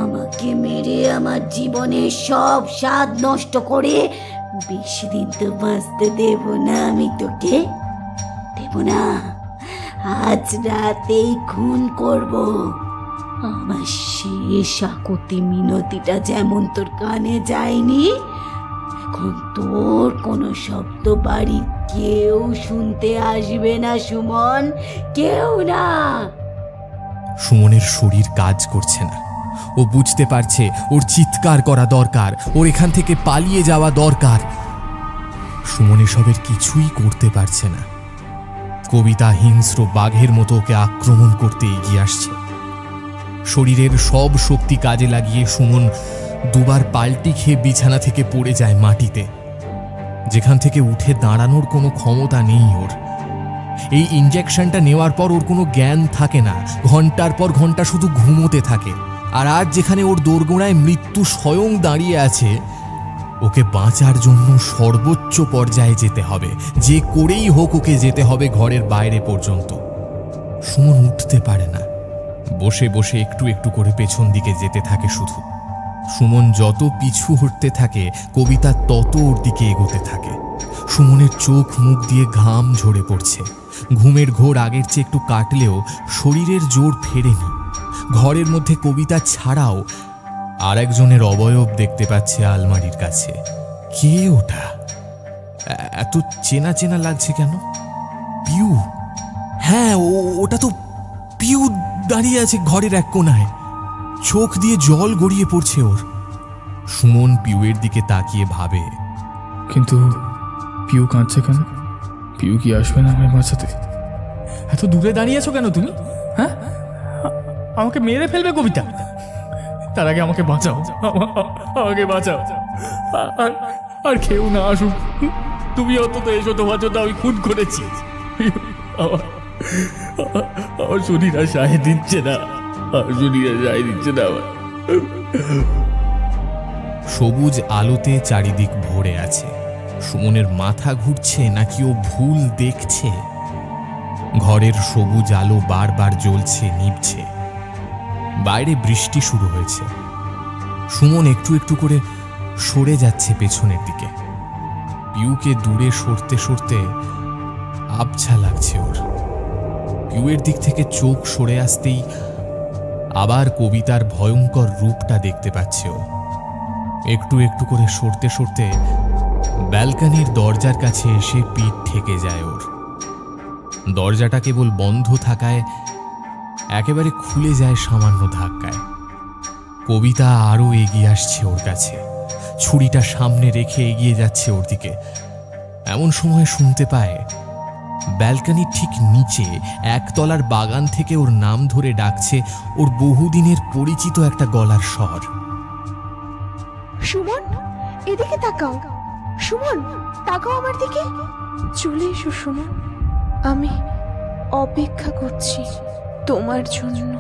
আমাকে মেরে আমার জীবনের সব স্বাদ নষ্ট করে বেশি দিন তো বাঁচতে দেব না আমি তোকে, দেব না। আজ রাতেই খুন করব। আমার শেষ আকুতি মিনতিটা যেমন তোর কানে যায়নি, তখন তোর কোনো শব্দ বাড়ির কেউ শুনতে আসবে না সুমন, কেউ না। সুমনের শরীর কাজ করছে না। ও বুঝতে পারছে ওর চিৎকার করা দরকার, ওর এখান থেকে পালিয়ে যাওয়া দরকার। সুমন এসবের কিছুই করতে পারছে না। কবিতা হিংস্র বাঘের মতো ওকে আক্রমণ করতে এগিয়ে আসছে। শরীরের সব শক্তি কাজে লাগিয়ে সুমন দুবার পাল্টি খেয়ে বিছানা থেকে পড়ে যায় মাটিতে, যেখান থেকে উঠে দাঁড়ানোর কোনো ক্ষমতা নেই ওর। এই ইনজেকশনটা নেওয়ার পর ওর কোনো জ্ঞান থাকে না, ঘন্টার পর ঘন্টা শুধু ঘুমোতে থাকে। আর আজ যেখানে ওর দোরগোড়ায় মৃত্যু স্বয়ং দাঁড়িয়ে আছে, ওকে বাঁচার জন্য সর্বোচ্চ পর্যায়ে যেতে হবে, যে করেই হোক ওকে যেতে হবে ঘরের বাইরে পর্যন্ত। সুমন উঠতে পারে না, বসে বসে একটু একটু করে পেছন দিকে যেতে থাকে শুধু। সুমন যত পিছু হটতে থাকে, কবিতা তত ওর দিকে এগোতে থাকে। সুমনের চোখ মুখ দিয়ে ঘাম ঝরে পড়ছে। ঘুমের ঘোর আগের চেয়ে একটু কাটলেও শরীরের জোর ফেরেনি। ঘরের মধ্যে কবিতা ছাড়াও আর একজনের অবয়ব দেখতে পাচ্ছে আলমারির কাছে। কে ওটা? এত চেনা চেনা লাগছে কেন? পিউ। হ্যাঁ, ওটা তো পিউ দাঁড়িয়ে আছে ঘরের এক কোনায়। চোখ দিয়ে জল গড়িয়ে পড়ছে ওর। সুমন পিউয়ের দিকে তাকিয়ে ভাবে, কিন্তু পিউ কাঁদছে কেন? পিউ কি আসবে না আমায় বাঁচাতে? এত দূরে দাঁড়িয়ে আছো কেন তুমি? হ্যাঁ, আমাকে মেরে ফেলবে কবিতা। তার আগে আমাকে বাঁচাও, আমাকে বাঁচাও। আর কেউ না আসুক, তুমি অন্তত এসো, তোমার জন্য আমি খুন করেছি। আমার শরীর আর সায় দিচ্ছে না, সবুজ আলোতে চারিদিক ভরে আছে। সুমনের মাথা ঘুরছে নাকি ও ভুল দেখছে? ঘরের সবুজ আলো বারবার জ্বলছে, নিভছে। বাইরে বৃষ্টি শুরু হয়েছে। সুমন একটু একটু করে সরে যাচ্ছে পেছনের দিকে। পিউকে দূরে সরতে সরতে আবছা লাগছে ওর। পিউয়ের দিক থেকে চোখ সরে আসতেই আবার কবিতার ভয়ঙ্কর রূপটা দেখতে পাচ্ছে ও। একটু একটু করে সরতে সরতে ব্যালকনির দরজার কাছে এসে পিঠ ঠেকে যায় ওর। দরজাটা কেবল বন্ধ থাকায় একেবারে খুলে যায় সামান্য ধাক্কায়। কবিতা আরো এগিয়ে আসছে ওর কাছে, ছুরিটা সামনে রেখে এগিয়ে যাচ্ছে ওর দিকে। এমন সময় শুনতে পায় ব্যালকনির ঠিক নিচে একতলার বাগান থেকে ওর নাম ধরে ডাকছে ওর বহুদিনের পরিচিত একটা গলার স্বর। সুমন, এদিকে তাকাও। সুমন, তাকাও আমার দিকে। চলে এসো সুমন, আমি অপেক্ষা করছি তোমার জন্য।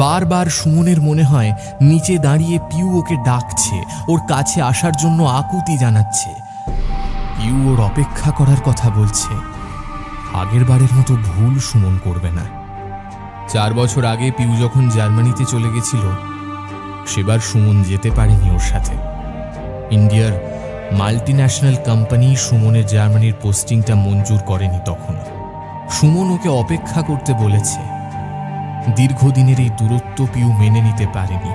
বারবার সুমনের মনে হয় নিচে দাঁড়িয়ে পিউ ওকে ডাকছে, ওর কাছে আসার জন্য আকুতি জানাচ্ছে। পিউ ওর অপেক্ষা করার কথা বলছে। আগের বারের মতো ভুল সুমন করবে না। 4 বছর আগে পিউ যখন জার্মানিতে চলে গেছিল, সেবার সুমন যেতে পারেনি ওর সাথে। ইন্ডিয়ার মাল্টিন্যাশনাল কোম্পানি সুমনের জার্মানির পোস্টিংটা মঞ্জুর করেনি তখন। সুমন ওকে অপেক্ষা করতে বলেছে। দীর্ঘদিনের এই দূরত্ব পিউ মেনে নিতে পারেনি।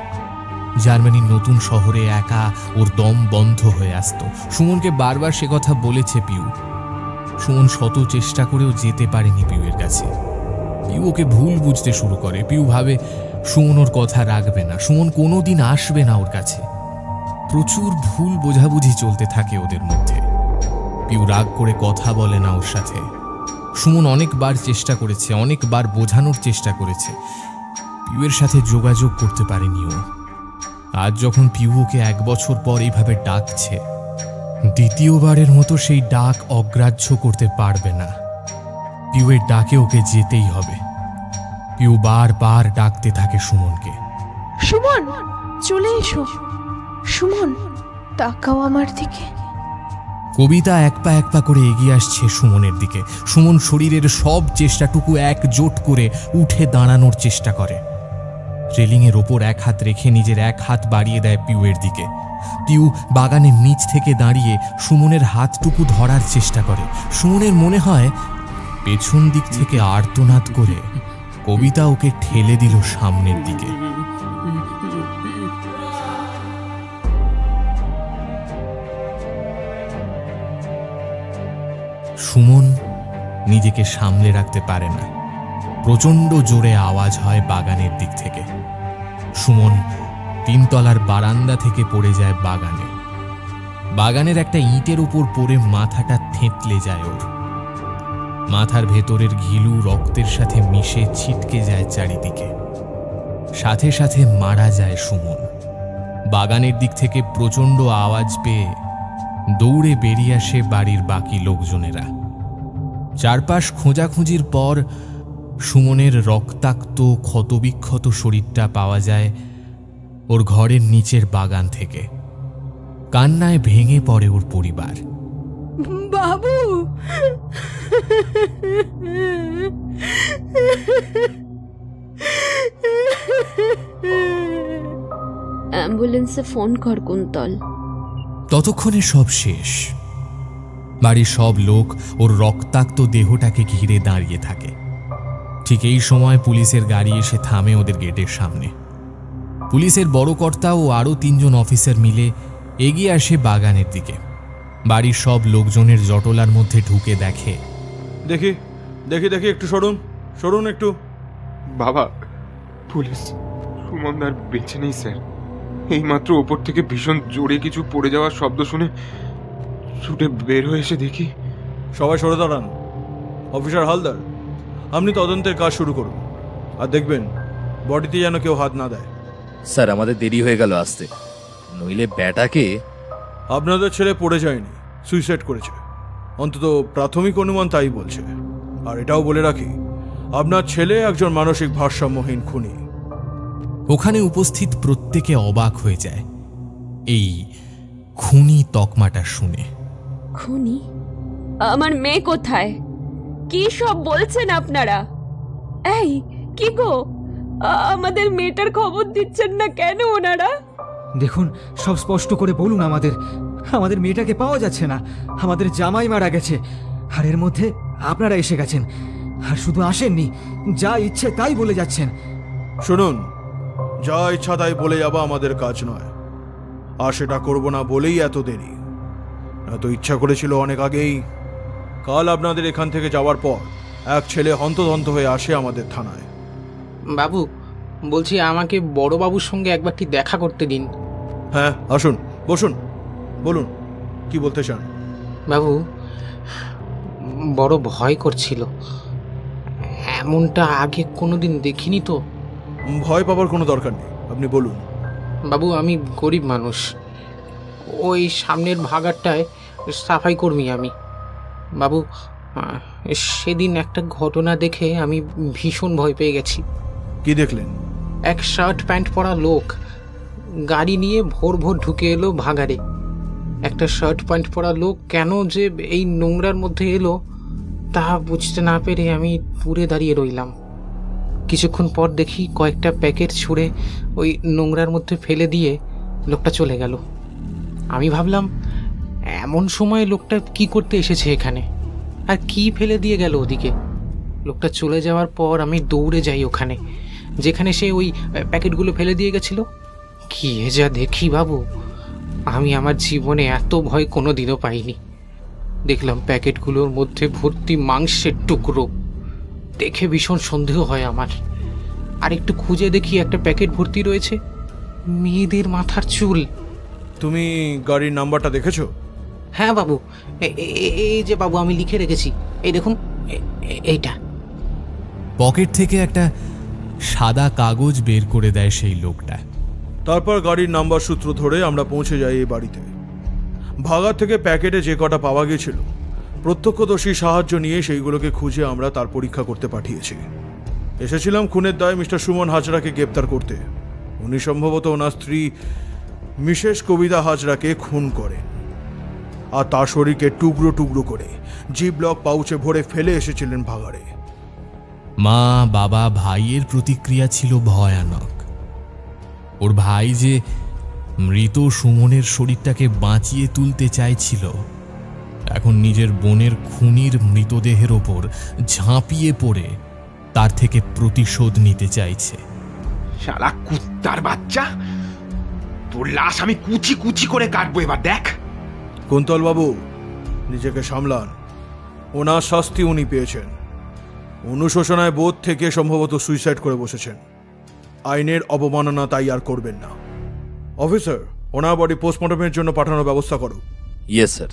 জার্মানির নতুন শহরে একা ওর দম বন্ধ হয়ে আসত। সুমনকে বারবার সে কথা বলেছে পিউ। সুমন শত চেষ্টা করেও যেতে পারেনি পিউয়ের কাছে। পিউ ওকে ভুল বুঝতে শুরু করে। পিউ ভাবে সুমন ওর কথা রাখবে না, সুমন কোনোদিন আসবে না ওর কাছে। প্রচুর ভুল বোঝাবুঝি চলতে থাকে ওদের মধ্যে। পিউ রাগ করে কথা বলে না ওর সাথে। সুমন অনেকবার চেষ্টা করেছে, অনেকবার বোঝানোর চেষ্টা করেছে। পিউয়ের সাথে যোগাযোগ করতে পারেনি ও। আজ যখন পিউ ওকে 1 বছর পর এইভাবে ডাকছে, দ্বিতীয়বারের মতো সেই ডাক অগ্রাহ্য করতে পারবে না। পিউয়ের ডাকে ওকে যেতেই হবে। পিউ বারবার ডাকতে থাকে সুমনকে। সুমন, চলে এসো। সুমন, তাকাও আমার দিকে। কবিতা এক পা করে এগিয়ে আসছে সুমনের দিকে। সুমন শরীরের সব চেষ্টাটুকু একজোট করে উঠে দাঁড়ানোর চেষ্টা করে। রেলিংয়ের ওপর এক হাত রেখে নিজের এক হাত বাড়িয়ে দেয় পিউয়ের দিকে। পিউ বাগানের নিচ থেকে দাঁড়িয়ে সুমনের হাতটুকু ধরার চেষ্টা করে। সুমনের মনে হয় পেছন দিক থেকে আর্তনাদ করে কবিতা ওকে ঠেলে দিল সামনের দিকে। নিজেকে সামলে রাখতে পারে না। প্রচণ্ড জোরে আওয়াজ হয় বাগানের দিক থেকে। সুমন 3 তলার বারান্দা থেকে পড়ে যায় বাগানে। বাগানের একটা ইটের উপর পড়ে মাথাটা থেঁতলে যায় ওর। মাথার ভেতরের ঘিলু রক্তের সাথে মিশে ছিটকে যায় চারিদিকে। সাথে সাথে মারা যায় সুমন। বাগানের দিক থেকে প্রচণ্ড আওয়াজ পেয়ে দৌড়ে বেরিয়ে আসে বাড়ির বাকি লোকজনেরা। চারপাশ খোঁজাখুঁজির পর সুমনের রক্তাক্ত ক্ষতবিক্ষত শরীরটা পাওয়া যায় ওর ঘরের নিচের বাগান থেকে। কান্নায় ভেঙে পড়ে ওর পরিবার। বাবু, অ্যাম্বুলেন্সে ফোন কর কুন্তল। ততক্ষণে সব শেষ। বাড়ির সব লোক ওর রক্তাক্ত দেহটাকে ঘিরে দাঁড়িয়ে থাকে। ঠিক এই সময় পুলিশের গাড়ি এসে থামে ওদের গেটের সামনে। পুলিশের বড় কর্তা ও আরও 3 জন অফিসার মিলে এগিয়ে আসে বাগানের দিকে। বাড়ির সব লোকজনের জটলার মধ্যে ঢুকে দেখে, দেখি দেখি দেখি একটু সরুন সরুন একটু। বাবা, পুলিশ সুমনদার বেঁচে নেই স্যার। এইমাত্র ওপর থেকে ভীষণ জোরে কিছু পড়ে যাওয়ার শব্দ শুনে ছুটে বের হয়ে এসে দেখি। সবাই সরে দাঁড়ান। অফিসার হালদার, আপনি তদন্তের কাজ শুরু করুন, আর দেখবেন বডিতে যেন কেউ হাত না দেয়। স্যার, আমাদের দেরি হয়ে গেল আসতে, নইলে ব্যাটাকে। আপনাদের ছেলে পড়ে যায়নি, সুইসাইড করেছে, অন্তত প্রাথমিক অনুমান তাই বলছে। আর এটাও বলে রাখি, আপনার ছেলে একজন মানসিক ভারসাম্যহীন খুনি। ওখানে উপস্থিত প্রত্যেকে অবাক হয়ে যায় এই খুনি তকমাটা শুনে। খুনি? আমার মেয়ে কোথায়? কি সব বলছেন আপনারা? এই কি গো, আমাদের মেয়েটার খবর দিচ্ছেন না কেন ওনারা? দেখুন, সব স্পষ্ট করে বলুন। আমাদের মেয়েটাকে পাওয়া যাচ্ছে না। আমাদের জামাই মারা গেছে, আর এর মধ্যে আপনারা এসে গেছেন। আর শুধু আসেননি, যা ইচ্ছে তাই বলে যাচ্ছেন। শুনুন, যা ইচ্ছা তাই বলে যাওয়া আমাদের কাজ নয়, আর সেটা করবো না বলেই এত দেরি। এত ইচ্ছা করেছিল অনেক আগেই। কাল আপনাদের এখান থেকে যাওয়ার পর এক ছেলে হন্তদন্ত হয়ে আসে আমাদের থানায়। বাবু, বলছি আমাকে বড় বাবুর সঙ্গে একবারটি দেখা করতে দিন। হ্যাঁ, আসুন, বসুন, বলুন কি বলতে চান। বাবু, বড় ভয় করছিল, এমনটা আগে কোনোদিন দেখিনি তো। ভয় পাবার কোনো দরকার নেই, আপনি বলুন। বাবু, আমি গরিব মানুষ, ওই সামনের ভাগারটায় সাফাই কর্মী আমি। বাবু, সেদিন একটা ঘটনা দেখে আমি ভীষণ ভয় পেয়ে গেছি। কি দেখলেন? এক শার্ট প্যান্ট পরা লোক গাড়ি নিয়ে ভোর ভোর ঢুকে এলো ভাগাড়ে। একটা শার্ট প্যান্ট পরা লোক কেন যে এই নোংরার মধ্যে এলো তা বুঝতে না পেরে আমি পুড়ে দাঁড়িয়ে রইলাম। কিছুক্ষণ পর দেখি কয়েকটা প্যাকেট ছুঁড়ে ওই নোংরার মধ্যে ফেলে দিয়ে লোকটা চলে গেল। আমি ভাবলাম এমন সময় লোকটা কি করতে এসেছে এখানে, আর কি ফেলে দিয়ে গেল ওদিকে। লোকটা চলে যাওয়ার পর আমি দৌড়ে যাই ওখানে যেখানে সে ওই প্যাকেটগুলো ফেলে দিয়ে গেছিল। কি যা দেখি বাবু, আমি আমার জীবনে এত ভয় কোনো দিনও পাইনি। দেখলাম প্যাকেটগুলোর মধ্যে ভর্তি মাংসের টুকরো। দেখে ভীষণ সন্দেহ হয় আমার। আর একটু খুঁজে দেখি একটা প্যাকেট ভর্তি রয়েছে মেয়েদের মাথার চুল। তুমি গাড়ির নাম্বারটা দেখেছো? হ্যাঁ বাবু, এই যে বাবু আমি লিখে রেখেছি, এই দেখুন এইটা। পকেট থেকে একটা সাদা কাগজ বের করে দেয় সেই লোকটা। তারপর গাড়ির নাম্বার সূত্র ধরে আমরা পৌঁছে যাই এই বাড়িতে। ভাগার থেকে প্যাকেটে যে কটা পাওয়া গিয়েছিল প্রত্যক্ষদর্শীর সাহায্য নিয়ে সেইগুলোকে খুঁজে আমরা তার পরীক্ষা করতে পাঠিয়েছি। এসেছিলাম খুনের দায়ে মিস্টার সুমন হাজরাকে গ্রেপ্তার করতে। উনি সম্ভবত ওনার স্ত্রী মিসেস কবিতা হাজরাকে খুন করেন, আর তার শরীরকে টুকরো টুকরো করে জি ব্লক পাউচে ভরে ফেলে এসেছিলেন ভাগাড়ে। মা, বাবা, ভাইয়ের প্রতিক্রিয়া ছিল ভয়ানক। ওর ভাই যে মৃত সুমনের শরীরটাকে বাঁচিয়ে তুলতে চাইছিল, এখন নিজের বোনের খুনির মৃতদেহের ওপর ঝাঁপিয়ে পড়ে তার থেকে প্রতিশোধ নিতে চাইছে। শালা কুত্তার বাচ্চা, তোর লাশ আমি কুচি কুচি করে কাটবো এবার দেখ। কুন্তল বাবু, নিজেকে সামলান। ওনার শাস্তি উনি পেয়েছেন। অনুশোচনায় বোধ থেকে সম্ভবত সুইসাইড করে বসেছেন। আইনের অবমাননা তাই আর করবেন না। অফিসার, ওনার বডি পোস্টমর্টমের জন্য পাঠানোর ব্যবস্থা করো। Yes sir.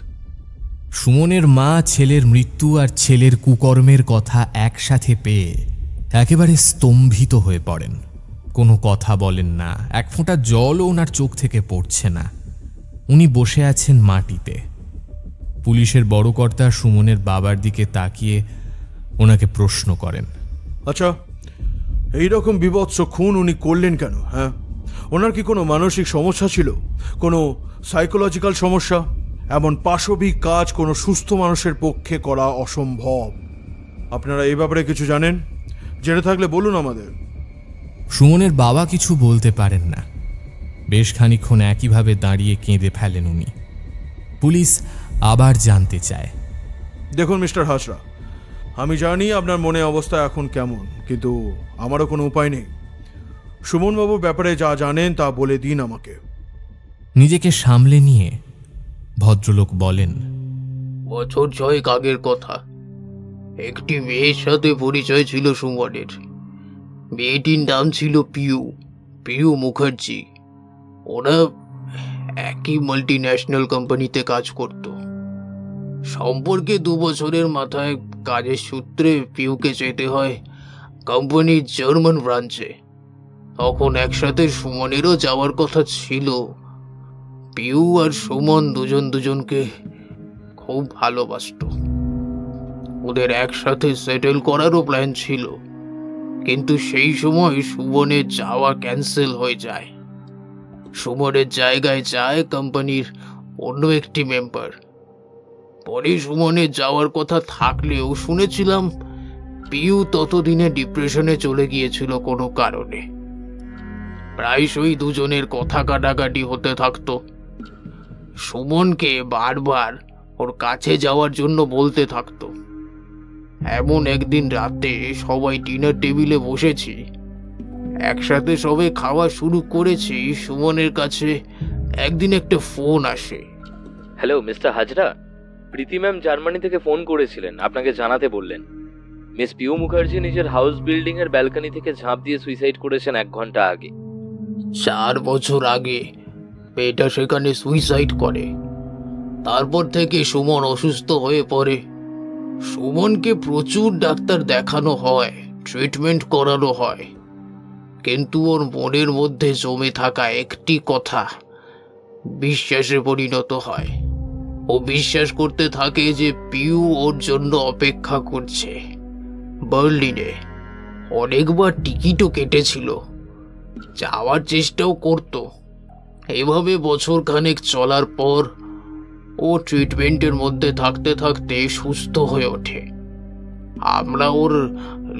সুমনের মা ছেলের মৃত্যু আর ছেলের কুকর্মের কথা একসাথে পেয়ে একেবারে স্তম্ভিত হয়ে পড়েন। কোনো কথা বলেন না, এক ফোঁটা জলও ওনার চোখ থেকে পড়ছে না। উনি বসে আছেন মাটিতে। পুলিশের বড় কর্তা সুমনের বাবার দিকে তাকিয়ে ওনাকে প্রশ্ন করেন, আচ্ছা, এইরকম বিভৎস খুন উনি করলেন কেন? হ্যাঁ, ওনার কি কোনো মানসিক সমস্যা ছিল, কোনো সাইকোলজিক্যাল সমস্যা? এমন পাশবিক কাজ কোনো সুস্থ মানুষের পক্ষে করা অসম্ভব। আপনারা এই ব্যাপারে কিছু জানেন? জেনে থাকলে বলুন আমাদের। সুমনের বাবা কিছু বলতে পারেন না। বেশ খানিকক্ষণ একইভাবে দাঁড়িয়ে কেঁদে ফেলেন উনি। পুলিশ আবার জানতে চায়, দেখুন মিস্টার হাজরা, আমি জানি আপনার মনে অবস্থা এখন কেমন, কিন্তু আমারও কোনো উপায় নেই। সুমনবাবুর ব্যাপারে যা জানেন তা বলে দিন আমাকে। নিজেকে সামলে নিয়ে ভদ্রলোক বলেন, বছর 6 আগের কথা। একটি মেয়ের সাথে পরিচয় ছিল সুমনের। মেয়েটির নাম ছিল পিউ মুখার্জি। ওরা একই মাল্টিন্যাশনাল কোম্পানিতে কাজ করত। সম্পর্কে 2 বছরের মাথায় কাজের সূত্রে পিউকে যেতে হয় কোম্পানির জার্মান ব্রাঞ্চে। তখন একসাথে সুমনেরও যাওয়ার কথা ছিল। পিউ আর সুমন দুজনকে খুব ভালোবাসত। ওদের একসাথে সেটেল করারও প্ল্যান ছিল, কিন্তু সেই সময় সুমনের যাওয়া ক্যান্সেল হয়ে যায়। সুমনের জায়গায় যায় কোম্পানির অন্য একটি মেম্বার। পরে সুমনের যাওয়ার কথা থাকলেও শুনেছিলাম পিউ ততদিনে ডিপ্রেশনে চলে গিয়েছিল কোনো কারণে। প্রায়শই দুজনের কথা কাটাকাটি হতে থাকতো। সুমনকে বারবার ওর কাছে যাওয়ার জন্য বলতে থাকতো। এমন একদিন রাতে সবাই ডিনার টেবিলে বসেছি, একসাথে সবাই খাওয়া শুরু করেছি। সুমনের কাছে একদিন একটা ফোন আসে। হ্যালো মিস্টার হাজরা, প্রীতি ম্যাম জার্মানি থেকে ফোন করেছিলেন, আপনাকে জানাতে বললেন মিস পিউ মুখার্জি নিজের হাউস বিল্ডিং এর ব্যালকনি থেকে ঝাঁপ দিয়ে সুইসাইড করেছেন 1 ঘন্টা আগে। 4 বছর আগে মেয়েটা সেখানে সুইসাইড করে। তারপর থেকে সুমন অসুস্থ হয়ে পড়ে। সুমনকে প্রচুর ডাক্তার দেখানো হয়, ট্রিটমেন্ট করানো হয়, কিন্তু ওর মনের মধ্যে জমে থাকা একটি কথা বিশ্বাসে পরিণত হয়। ও বিশ্বাস করতে থাকে যে পিউ ওর জন্য অপেক্ষা করছে বার্লিনে। অনেকবার টিকিটও কেটেছিল, যাওয়ার চেষ্টাও করত। এভাবে বছর খানেক চলার পর ও ট্রিটমেন্টের মধ্যে থাকতে থাকতে সুস্থ হয়ে ওঠে। আমরা ওর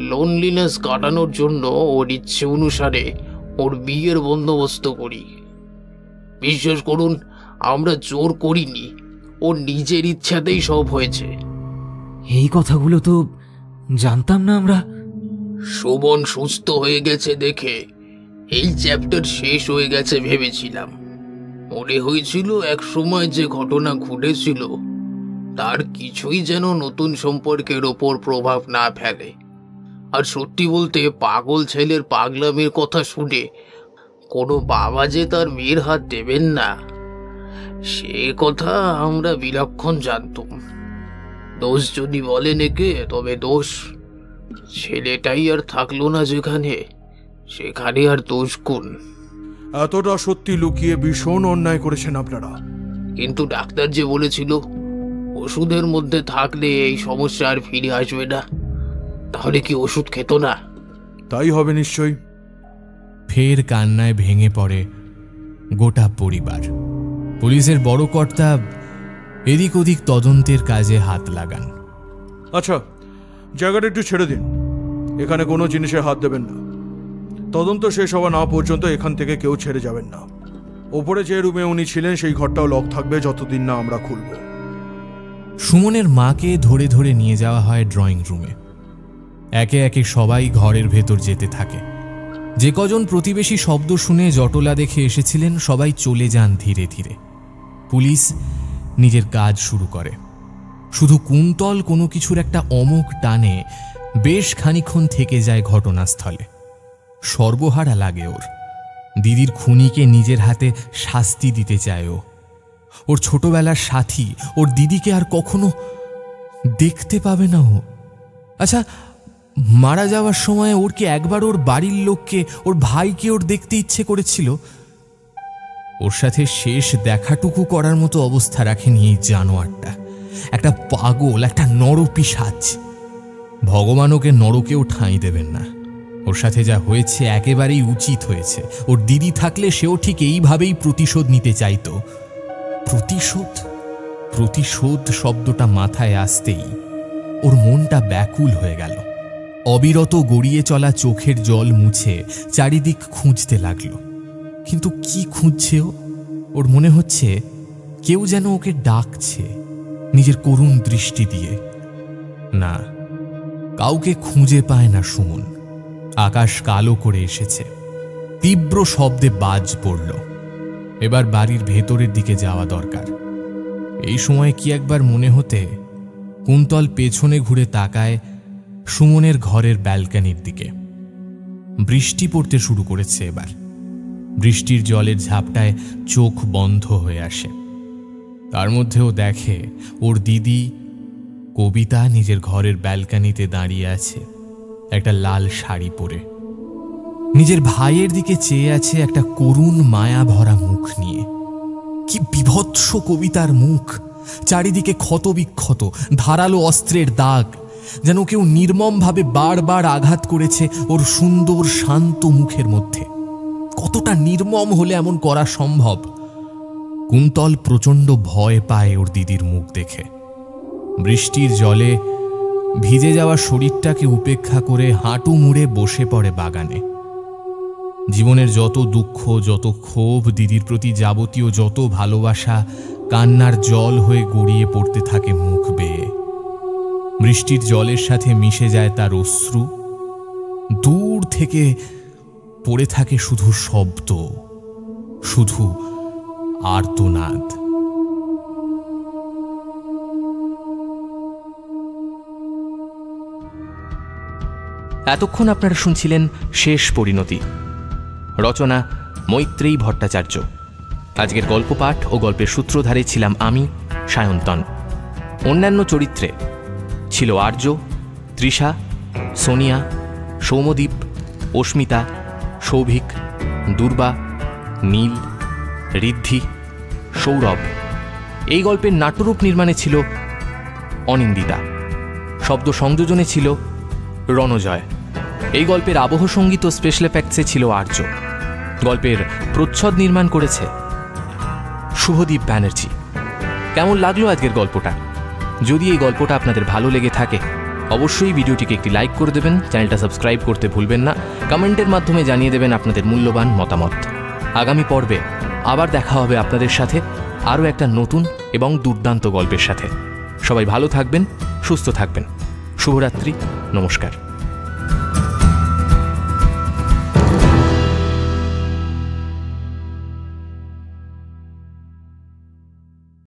লোনলিনেস কাটানোর জন্য ওর ইচ্ছে অনুসারে ওর বিয়ের বন্দোবস্ত করি। বিশ্বাস করুন, আমরা জোর করিনি, ওর নিজের ইচ্ছাতেই সব হয়েছে। এই কথাগুলো তো জানতাম না আমরা। সুমন সুস্থ হয়ে গেছে দেখে এই চ্যাপ্টার শেষ হয়ে গেছে ভেবেছিলাম। মনে হয়েছিল এক সময় যে ঘটনা ঘটেছিল তার কিছুই যেন নতুন সম্পর্কের ওপর প্রভাব না ফেলে। আর সত্যি বলতে পাগল ছেলের পাগলামির কথা শুনে কোনো বাবা যে তার মেয়ের হাত দেবেন না, সে কথা আমরা বিলক্ষণ জানতাম। দোষ যদি বলেন একে, তবে দোষ ছেলেটাই আর থাকলো না যেখানে, সেখানে আর দোষ কোন? এতটা সত্যি লুকিয়ে ভীষণ অন্যায় করেছেন আপনারা। কিন্তু ডাক্তার যে বলেছিল ওষুধের মধ্যে থাকলে এই সমস্যা আর ফিরে আসবে না, তাহলে কি ওষুধ খেত না? তাই হবে নিশ্চয়ই। ফের কান্নায় ভেঙে পড়ে গোটা পরিবার। পুলিশের বড় কর্তা এদিক ওদিক তদন্তের কাজে হাত লাগান। আচ্ছা, জায়গাটা একটু ছেড়ে দিন, এখানে কোনো জিনিসে হাত দেবেন না। তদন্ত শেষ হওয়া না পর্যন্ত এখান থেকে কেউ ছেড়ে যাবেন না। ওপরে যে রুমে উনি ছিলেন সেই ঘরটাও লক থাকবে যতদিন না আমরা খুলব। সুমনের মাকে ধরে ধরে নিয়ে যাওয়া হয় ড্রয়িং রুমে। একে একে সবাই ঘরের ভেতর যেতে থাকে। যে কজন প্রতিবেশী শব্দ শুনে জটলা দেখে এসেছিলেন সবাই চলে যান ধীরে ধীরে। পুলিশ নিজের কাজ শুরু করে। শুধু কুন্তল কোনো কিছুর একটা অমোঘ টানে বেশ খানিক্ষণ থেকে যায় ঘটনাস্থলে। সর্বহারা লাগে ওর। দিদির খুনিকে নিজের হাতে শাস্তি দিতে চায় ও। ওর ছোটবেলার সাথী ওর দিদিকে আর কখনো দেখতে পাবে না ও। আচ্ছা, মারা যাওয়ার সময় ওর কি একবার ওর বাড়ির লোককে, ওর ভাইকে ওর দেখতে ইচ্ছে করেছিল? ওর সাথে শেষ দেখাটুকু করার মতো অবস্থা রাখেনি এই জানোয়ারটা। একটা পাগল, একটা নরপিশাচ। ভগবান ওকে নরকেও ঠাঁই দেবেন না। ওর সাথে যা হয়েছে একেবারেই উচিত হয়েছে। ওর দিদি থাকলে সেও ঠিক এইভাবেই প্রতিশোধ নিতে চাইতো। প্রতিশোধ, প্রতিশোধ শব্দটা মাথায় আসতেই ওর মনটা ব্যাকুল হয়ে গেল। অবিরত গড়িয়ে চলা চোখের জল মুছে চারিদিক খুঁজতে লাগলো। কিন্তু কি খুঁজছে ও? ওর মনে হচ্ছে কেউ যেন ওকে ডাকছে নিজের করুণ দৃষ্টি দিয়ে। না, কাউকে খুঁজে পায় না সুমন। আকাশ কালো করে এসেছে। তীব্র শব্দে বাজ পড়ল। এবার বাড়ির ভেতরের দিকে যাওয়া দরকার। এই সময় কি একবার মনে হতে কুন্তল পেছনে ঘুরে তাকায় সুমনের ঘরের ব্যালকনির দিকে। বৃষ্টি পড়তে শুরু করেছে এবার। বৃষ্টির জলের ঝাপটায় চোখ বন্ধ হয়ে আসে। তার মধ্যেও দেখে ওর দিদি কবিতা নিজের ঘরের ব্যালকনিতে দাঁড়িয়ে আছে, একটা লাল শাড়ি পরে। নিজের ভাইয়ের দিকে চেয়ে আছে একটা করুণ মায়া ভরা মুখ নিয়ে। কি বিভৎস কবিতার মুখ! চারিদিকে ক্ষতবিক্ষত, ধারালো অস্ত্রের দাগ, যেন কেউ নির্মমভাবে বারবার আঘাত করেছে ওর সুন্দর শান্ত মুখের মধ্যে। কতটা নির্মম হলে এমন করা সম্ভব? কুন্তল প্রচণ্ড ভয় পায় ওর দিদির মুখ দেখে। বৃষ্টির জলে ভিজে যাওয়া শরীরটাকে উপেক্ষা করে হাঁটু মুড়ে বসে পড়ে বাগানে। জীবনের যত দুঃখ, যত ক্ষোভ, দিদির প্রতি যাবতীয় যত ভালোবাসা কান্নার জল হয়ে গড়িয়ে পড়তে থাকে মুখ বেয়ে। বৃষ্টির জলের সাথে মিশে যায় তার অশ্রু। দূর থেকে পড়ে থাকে শুধু শব্দ, শুধু আর্তনাদ। এতক্ষণ আপনারা শুনছিলেন শেষ পরিণতি। রচনা মৈত্রেয়ী ভট্টাচার্য। আজকের গল্প পাঠ ও গল্পের সূত্রধারে ছিলাম আমি, সায়ন্তন। অন্যান্য চরিত্রে ছিল আর্য, তৃষা, সোনিয়া, সৌমদীপ, অস্মিতা, সৌভিক, দুর্বা, নীল, ঋদ্ধি, সৌরভ। এই গল্পের নাট্যরূপ নির্মাণে ছিল অনিন্দিতা। শব্দ সংযোজনে ছিল রণজয়। এই গল্পের আবহ সঙ্গীত ও স্পেশাল এফেক্টসে ছিল আর্য। গল্পের প্রচ্ছদ নির্মাণ করেছে শুভদীপ ব্যানার্জি। কেমন লাগলো আজকের গল্পটা? যদি এই গল্পটা আপনাদের ভালো লেগে থাকে অবশ্যই ভিডিওটিকে একটি লাইক করে দেবেন, চ্যানেলটা সাবস্ক্রাইব করতে ভুলবেন না, কমেন্টের মাধ্যমে জানিয়ে দেবেন আপনাদের মূল্যবান মতামত। আগামী পর্বে আবার দেখা হবে আপনাদের সাথে আরও একটা নতুন এবং দুর্দান্ত গল্পের সাথে। সবাই ভালো থাকবেন, সুস্থ থাকবেন। শুভরাত্রি, নমস্কার।